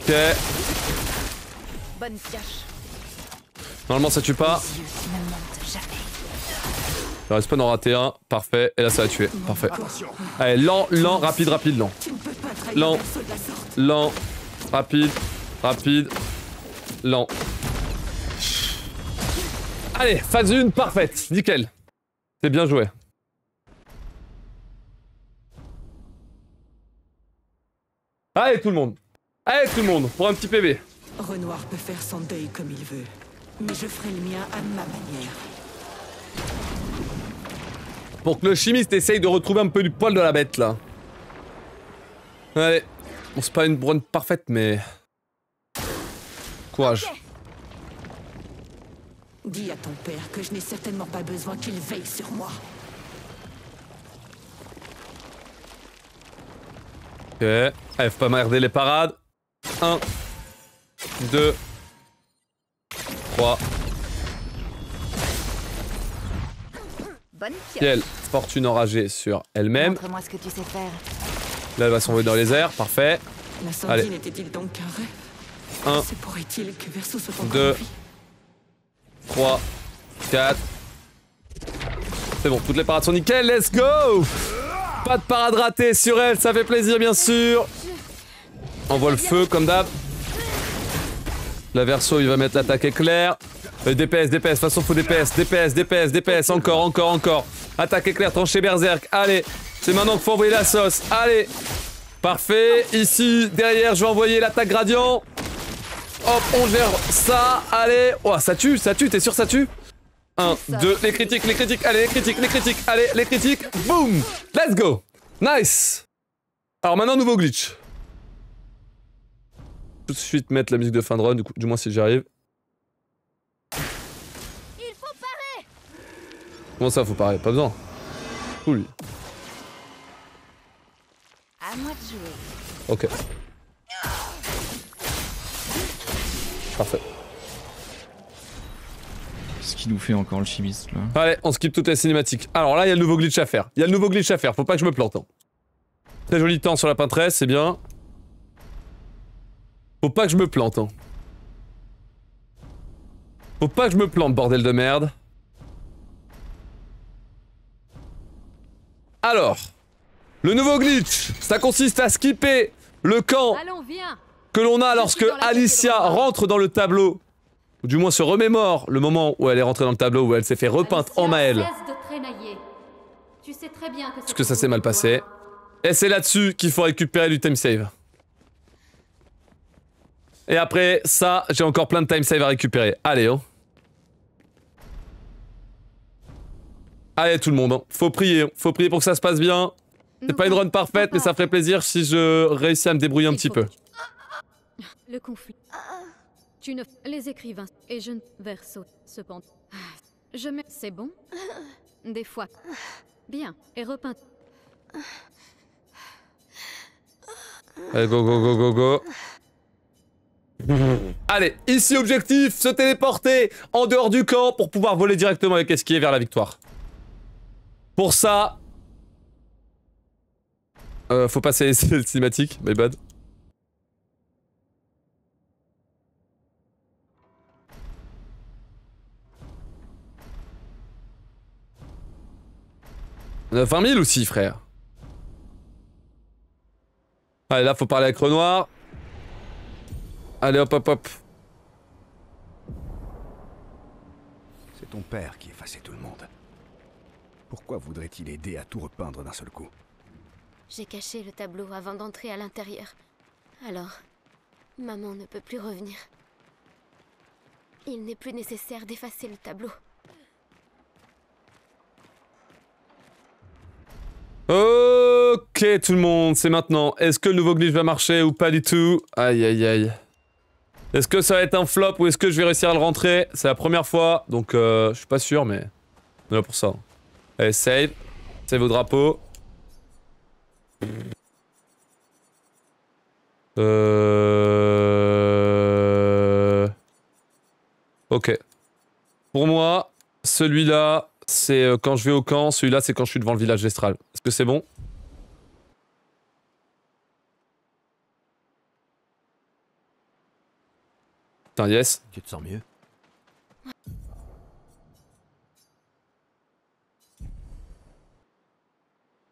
Ok. Bonne pioche. Normalement ça tue pas. Les yeux ne mentent jamais. Il reste pas d'en rater un. Parfait. Et là ça va tuer. Parfait. Allez, lent, lent, rapide, rapide, lent. Lent, lent, rapide, rapide, lent. Allez, phase 1, parfaite. Nickel. C'est bien joué. Allez tout le monde. Allez tout le monde, pour un petit PV. Renoir peut faire son deuil comme il veut, mais je ferai le mien à ma manière. Pour que le chimiste essaye de retrouver un peu du poil de la bête là. Allez. Bon c'est pas une run parfaite mais... Courage. Dis à ton père que je n'ai certainement pas besoin qu'il veille sur moi. Ok. Allez, faut pas merder les parades. 1, 2, 3. Bonne pioche. Ciel, fortune enragée sur elle-même. Montre-moi ce que tu sais faire. Là, elle va s'envoler dans les airs, parfait. L'incendie n'était-il donc qu'un rêve? 1, Se pourrait-il que Verso soit encore 2, en vie? 3, 4. C'est bon, toutes les parades sont nickel, let's go! Pas de parade ratée sur elle, ça fait plaisir bien sûr. Envoie le feu comme d'hab. La Verso, il va mettre l'attaque éclair. DPS, DPS, de toute façon faut DPS, DPS, DPS, DPS, encore, encore, encore. Attaque éclair, tranché berserk, allez. C'est maintenant qu'il faut envoyer la sauce, allez. Parfait, ici, derrière, je vais envoyer l'attaque gradient. Hop, on gère ça, allez. Oh, ça tue, t'es sûr ça tue? 1, 2, les critiques, allez, les critiques, allez, les critiques, boum. Let's go. Nice. Alors maintenant, nouveau glitch. Tout de suite mettre la musique de fin de run, du moins si j'y arrive. Il faut parer. Comment ça, faut parer? Pas besoin. Cool. À moi de jouer. Ok. Parfait. Ce qui nous fait encore le chimiste là. Allez, on skip toutes les cinématiques. Alors là, il y a le nouveau glitch à faire. Faut pas que je me plante. Hein. Très joli temps sur la peintresse, c'est bien. Faut pas que je me plante. Hein. Faut pas que je me plante, bordel de merde. Alors, le nouveau glitch, ça consiste à skipper le camp Allons, viens. que l'on a lorsque Alicia rentre dans le tableau. Ou du moins se remémore le moment où elle est rentrée dans le tableau, où elle s'est fait repeindre en Maëlle. Cesse de traînailler. Tu sais très bien que Parce que ça s'est mal passé. Et c'est là-dessus qu'il faut récupérer du time save. Et après ça, j'ai encore plein de time save à récupérer. Allez, hein. Allez tout le monde, hein. Faut prier pour que ça se passe bien. C'est pas une run parfaite, mais ça ferait plaisir si je réussis à me débrouiller un petit peu. Le conflit. Tu ne... Les écrivains et je ne... Verso, cependant. Je mets... C'est bon? Des fois. Bien. Et repeint... Allez, go, go, go, go, go. Allez, ici objectif, se téléporter en dehors du camp pour pouvoir voler directement avec Esquier vers la victoire. Pour ça... Faut passer le cinématique, my bad. On a 20 000 aussi, frère. Allez, là, faut parler avec Renoir. Allez, hop, hop, hop. C'est ton père qui effaçait tout le monde. Pourquoi voudrait-il aider à tout repeindre d'un seul coup? J'ai caché le tableau avant d'entrer à l'intérieur. Alors, maman ne peut plus revenir. Il n'est plus nécessaire d'effacer le tableau. Ok tout le monde, c'est maintenant. Est-ce que le nouveau glitch va marcher ou pas du tout? Aïe aïe aïe. Est-ce que ça va être un flop ou est-ce que je vais réussir à le rentrer? C'est la première fois, donc je suis pas sûr mais... On est là pour ça. Allez, save. Save au drapeau. Ok. Pour moi, celui-là... C'est quand je vais au camp, celui-là c'est quand je suis devant le village d'Estral. Est-ce que c'est bon? Putain, yes. Tu te sens mieux?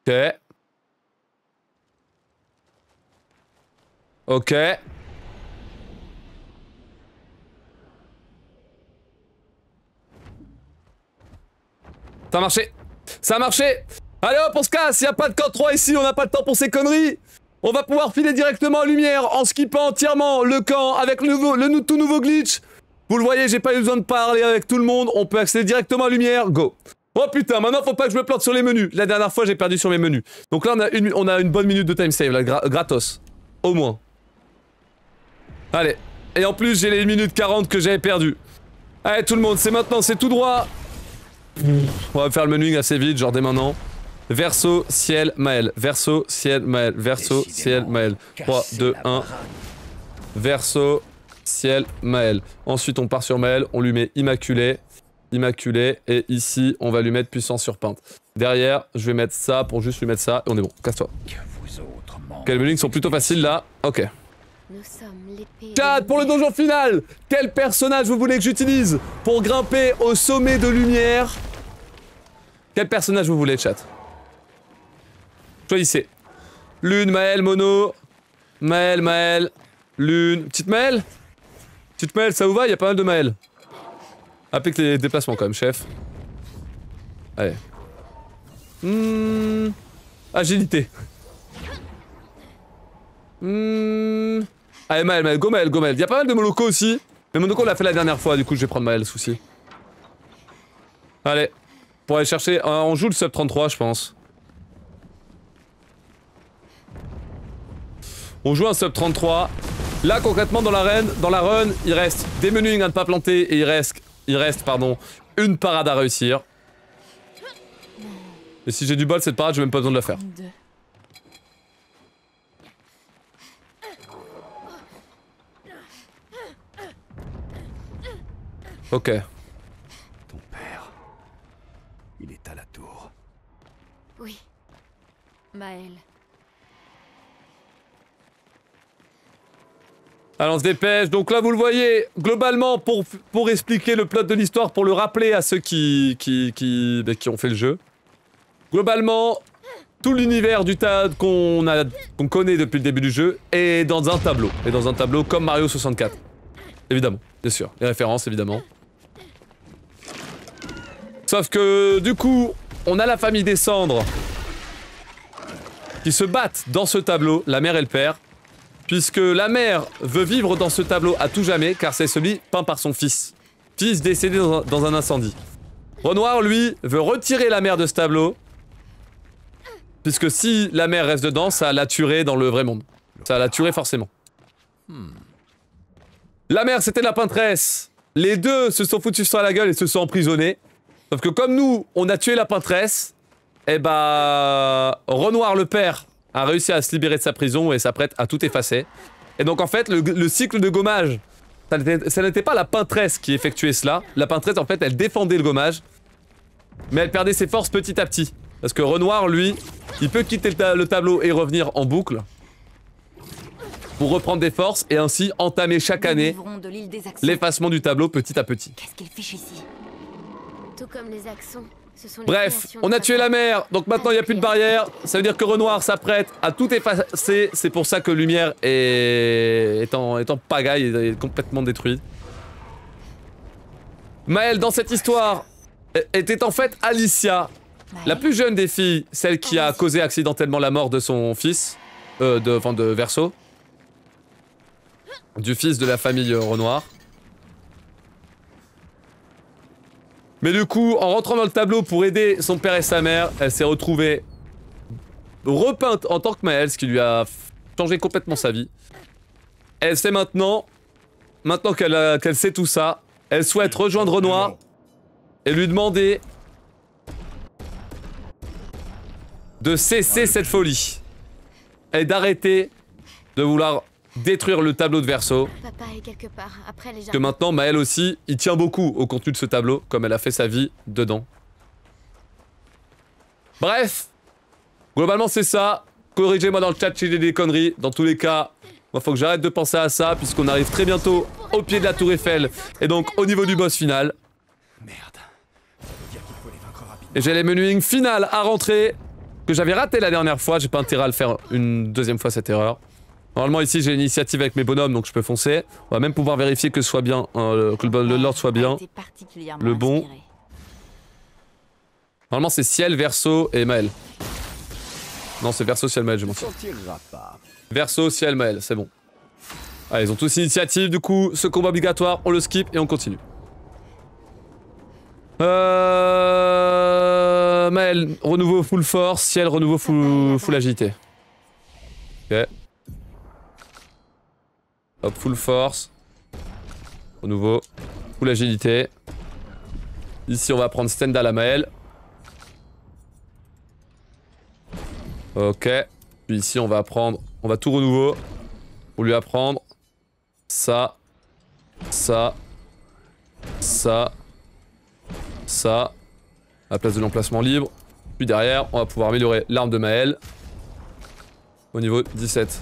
Ok. Ok. Ça a marché. Ça a marché. Allez hop, on se casse. Il n'y a pas de camp 3 ici. On n'a pas de temps pour ces conneries. On va pouvoir filer directement en lumière en skippant entièrement le camp avec le tout nouveau glitch. Vous le voyez, j'ai pas eu besoin de parler avec tout le monde. On peut accéder directement à lumière. Go. Oh putain, maintenant faut pas que je me plante sur les menus. La dernière fois, j'ai perdu sur mes menus. Donc là, on a une bonne minute de time save, là, gratos. Au moins. Allez. Et en plus, j'ai les 1 minute 40 que j'avais perdu. Allez, tout le monde, c'est maintenant, c'est tout droit. On va faire le menuing assez vite, genre dès maintenant. Verso, ciel, Maël. Verso, ciel, Maël. Verso, ciel, Maël. 3, 2, 1. Verso, ciel, Maël. Ensuite, on part sur Maël, on lui met immaculé. Immaculé. Et ici, on va lui mettre puissance sur peinte. Derrière, je vais mettre ça pour juste lui mettre ça. Et on est bon, casse-toi. Ok, les menuings sont plutôt faciles là. Ok. Chat, pour le donjon final, quel personnage vous voulez que j'utilise pour grimper au sommet de lumière? Quel personnage vous voulez, chat? Choisissez. Lune, Maël, Mono. Maël, Maël. Lune. Petite Maël? Petite Maël, ça vous va? Il y a pas mal de Maël. Applique les déplacements quand même, chef. Allez. Agilité. Allez, Maël, go Maël, go Maël. Il y a pas mal de Moloko aussi. Mais Monoko l'a fait la dernière fois, du coup je vais prendre Maël, souci. Allez. Pour aller chercher... on joue le sub 33, je pense. On joue un sub 33. Là, concrètement, dans la run, il reste des menuings à ne pas planter et il reste, pardon, une parade à réussir. Et si j'ai du bol, cette parade, j'ai même pas besoin de la faire. Ok. Ton père, il est à la tour. Oui. Maël. Allez, on se dépêche. Donc là, vous le voyez, globalement, pour expliquer le plot de l'histoire, pour le rappeler à ceux qui ont fait le jeu. Globalement, tout l'univers du TAD qu'on connaît depuis le début du jeu est dans un tableau. Et dans un tableau comme Mario 64. Évidemment, bien sûr. Les références, évidemment. Sauf que, du coup, on a la famille des cendres qui se battent dans ce tableau, la mère et le père. Puisque la mère veut vivre dans ce tableau à tout jamais, car c'est celui peint par son fils. Fils décédé dans un incendie. Renoir, lui, veut retirer la mère de ce tableau. Puisque si la mère reste dedans, ça la tuerait dans le vrai monde. Ça la tuerait forcément. La mère, c'était la peintresse. Les deux se sont foutus sur la gueule et se sont emprisonnés. Sauf que comme nous, on a tué la peintresse, eh bah... Renoir, le père, a réussi à se libérer de sa prison et s'apprête à tout effacer. Et donc en fait, le cycle de gommage, ça n'était pas la peintresse qui effectuait cela. La peintresse, en fait, elle défendait le gommage. Mais elle perdait ses forces petit à petit. Parce que Renoir, lui, il peut quitter le tableau et revenir en boucle pour reprendre des forces et ainsi entamer chaque année l'effacement du tableau petit à petit. Qu'est-ce qu'il fiche ici? Tout comme les Axons, ce sont les Bref, créations on de a tué la mer, donc maintenant il n'y a plus de barrière. Ça veut dire que Renoir s'apprête à tout effacer. C'est pour ça que Lumière est en pagaille et est complètement détruite. Maëlle, dans cette histoire, était en fait Alicia, la plus jeune des filles, celle qui a causé accidentellement la mort de son fils, de Verso, du fils de la famille Renoir. Mais du coup, en rentrant dans le tableau pour aider son père et sa mère, elle s'est retrouvée repeinte en tant que Maëlle, ce qui lui a changé complètement sa vie. Elle sait maintenant qu'elle sait tout ça, elle souhaite rejoindre Renoir et lui demander de cesser cette folie et d'arrêter de vouloir détruire le tableau de Verso. Papa est quelque part après les Que maintenant, Maëlle aussi, il tient beaucoup au contenu de ce tableau, comme elle a fait sa vie dedans. Bref, globalement c'est ça. Corrigez-moi dans le chat si j'ai des conneries. Dans tous les cas, moi faut que j'arrête de penser à ça, puisqu'on arrive très bientôt au pied de la tour Eiffel, et donc au niveau du boss final. Et j'ai les menuing finales à rentrer, que j'avais raté la dernière fois, j'ai pas intérêt à le faire une deuxième fois cette erreur. Normalement ici j'ai l'initiative avec mes bonhommes donc je peux foncer. On va même pouvoir vérifier que ce soit bien, que le Lord soit bien. Le bon. Normalement c'est Ciel, Verso et Maëlle. Non c'est Verso, Ciel, Maëlle, je m'en fous. Verso, Ciel, Maëlle, c'est bon. Allez, ils ont tous l'initiative du coup, ce combat obligatoire, on le skip et on continue. Maëlle, renouveau full force, Ciel, renouveau full agilité. Ok. Hop, full force. Renouveau. Full agilité. Ici, on va prendre Stendhal à Maëlle. Ok. Puis ici, on va apprendre... On va tout renouveau. Pour lui apprendre... Ça. Ça. Ça. Ça. À la place de l'emplacement libre. Puis derrière, on va pouvoir améliorer l'arme de Maëlle. Au niveau 17.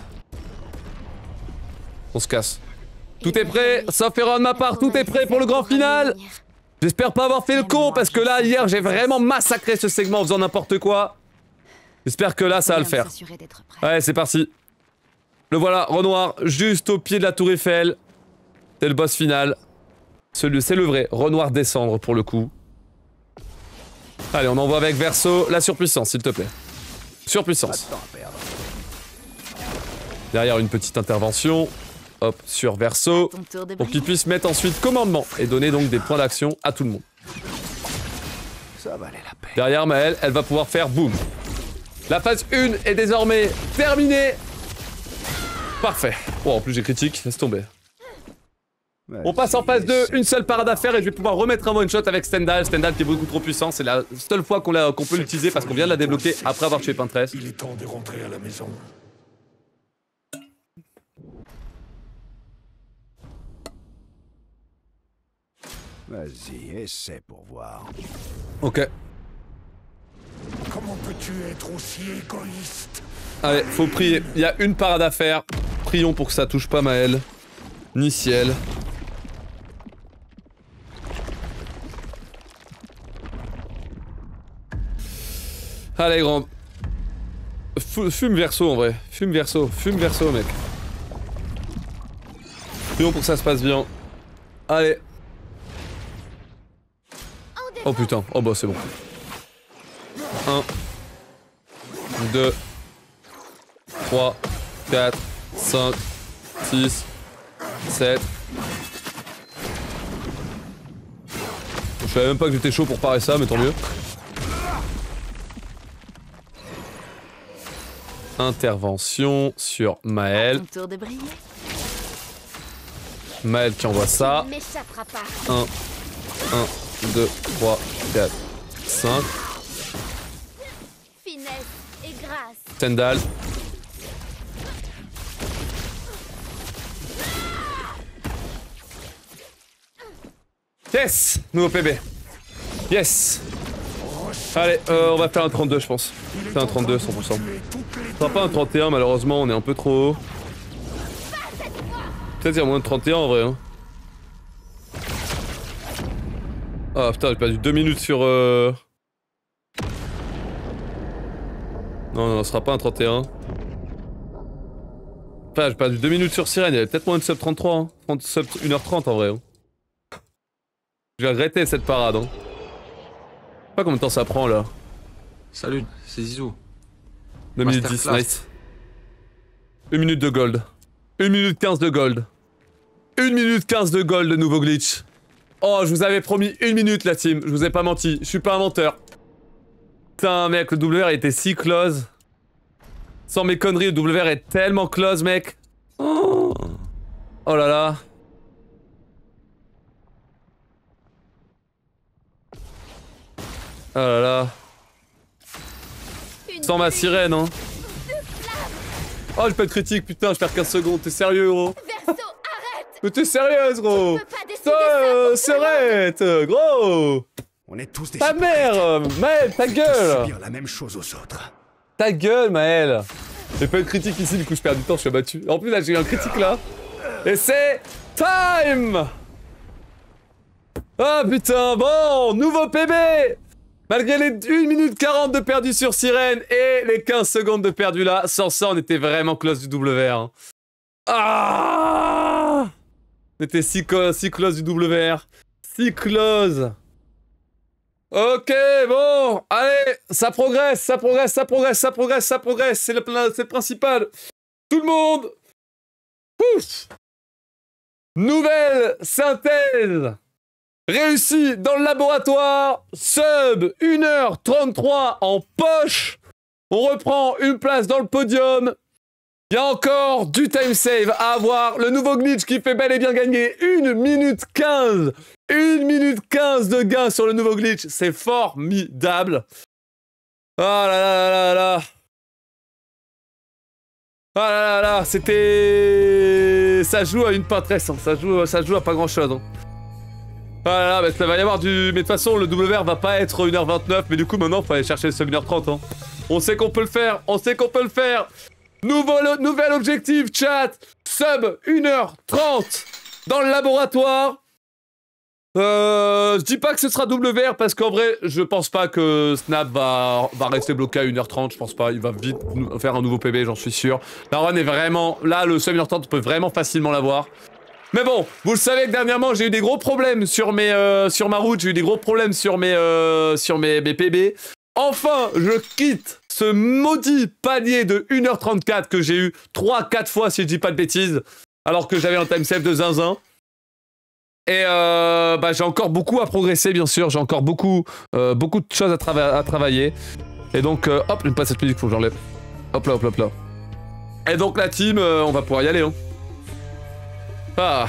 On se casse. Tout est prêt, sauf erreur de ma part, tout est prêt pour le grand final. J'espère pas avoir fait le con, parce que là, hier, j'ai vraiment massacré ce segment en faisant n'importe quoi. J'espère que là, ça va le faire. Ouais, c'est parti. Le voilà, Renoir, juste au pied de la tour Eiffel. C'est le boss final. C'est le vrai, Renoir descendre pour le coup. Allez, on envoie avec Verso la surpuissance, s'il te plaît. Surpuissance. Derrière une petite intervention. Hop, sur Verso, pour qu'il puisse mettre ensuite commandement et donner donc des points d'action à tout le monde. Ça valait la peine. Derrière Maëlle, elle va pouvoir faire boum. La phase 1 est désormais terminée. Parfait. Oh, en plus j'ai critique, laisse tomber. On passe en phase 2, une seule parade à faire et je vais pouvoir remettre un one shot avec Stendhal. Stendhal qui est beaucoup trop puissant, c'est la seule fois qu'on peut l'utiliser parce qu'on vient de la débloquer après avoir tué Pinterest. Il est temps de rentrer à la maison. Vas-y, essaie pour voir. Ok. Comment peux-tu être aussi égoïste? Allez, faut prier. Il y a une parade à faire. Prions pour que ça touche pas Maëlle. Ni Ciel. Allez, grand. Fume Verso en vrai. Fume Verso, mec. Prions pour que ça se passe bien. Allez. Oh putain, oh bah c'est bon. 1, 2, 3, 4, 5, 6, 7. Je savais même pas que j'étais chaud pour parer ça, mais tant mieux. Intervention sur Maëlle. Maëlle qui envoie ça. 1, 1, 2, 3, 4, 5. Finesse et grâce. Stendhal. Yes! Nouveau PB. Yes! Allez, on va faire un 32 je pense. C'est un 32 100%. Ce sera pas un 31 malheureusement, on est un peu trop haut. Peut-être il y a moins de 31 en vrai. Hein. Ah putain, j'ai perdu 2 minutes sur... Non, non, ce sera pas un 31. Enfin, j'ai perdu 2 minutes sur Sirène, il y avait peut-être moins de sub 33, hein. Sub 1h30 en vrai. Hein. J'ai regretté cette parade. Hein. Je sais pas combien de temps ça prend là. Salut, c'est Zizou. 2 minutes 10, nice. 1 minute de gold. 1 minute 15 de gold. 1 minute 15 de gold de nouveau glitch. Oh, je vous avais promis 1 minute la team, je vous ai pas menti, je suis pas un menteur. Putain mec, le WR était si close. Sans mes conneries, le WR est tellement close mec. Oh, oh là là. Oh là là. Sans ma sirène hein. Oh j'ai pas de critique putain, je perds 15 secondes, t'es sérieux gros? Mais t'es sérieuse gros? Putain, s'arrête gros. On est tous des ta mère Maël, ta gueule. Subir la même chose aux autres. Ta gueule Maël. J'ai pas eu de critique ici, du coup je perds du temps, je suis abattu. En plus là j'ai eu un critique là. Et c'est... time. Ah putain, bon, nouveau PB. Malgré les 1 minute 40 de perdu sur Sirène et les 15 secondes de perdu là, sans ça on était vraiment close du WR. Hein. Ah, on était si close du WR. Si close. Ok, bon, allez, ça progresse, ça progresse, ça progresse, ça progresse, ça progresse, c'est le principal. Tout le monde. Ouf. Nouvelle synthèse. Réussi dans le laboratoire, sub 1h33 en poche. On reprend une place dans le podium. Il y a encore du time save à avoir. Le nouveau glitch qui fait bel et bien gagner 1 minute 15. 1 minute 15 de gain sur le nouveau glitch. C'est formidable. Ah là là là là. Ah là là là. C'était... Ça joue à une patresse. Hein. Ça joue à pas grand chose. Hein. Ah là là, bah, ça va y avoir du... Mais de toute façon, le WR va pas être 1h29, mais du coup, maintenant, il faut aller chercher le sub 1h30. Hein. On sait qu'on peut le faire, on sait qu'on peut le faire. Nouvel objectif, chat. Sub 1h30 dans le laboratoire. Je dis pas que ce sera WR, parce qu'en vrai, je pense pas que Snap va rester bloqué à 1h30. Je pense pas, il va vite faire un nouveau PB, j'en suis sûr. La run est vraiment... Là, le sub 1h30, on peut vraiment facilement l'avoir. Mais bon, vous le savez que dernièrement j'ai eu des gros problèmes sur ma route, j'ai eu des gros problèmes sur mes PB. Enfin, je quitte ce maudit palier de 1h34 que j'ai eu 3-4 fois si je dis pas de bêtises, alors que j'avais un time save de zinzin. Et bah, j'ai encore beaucoup à progresser bien sûr, j'ai encore beaucoup de choses à travailler. Et donc, hop, j'aime pas cette musique, faut que j'enlève. Hop là, hop là, hop là. Et donc la team, on va pouvoir y aller hein. Ah,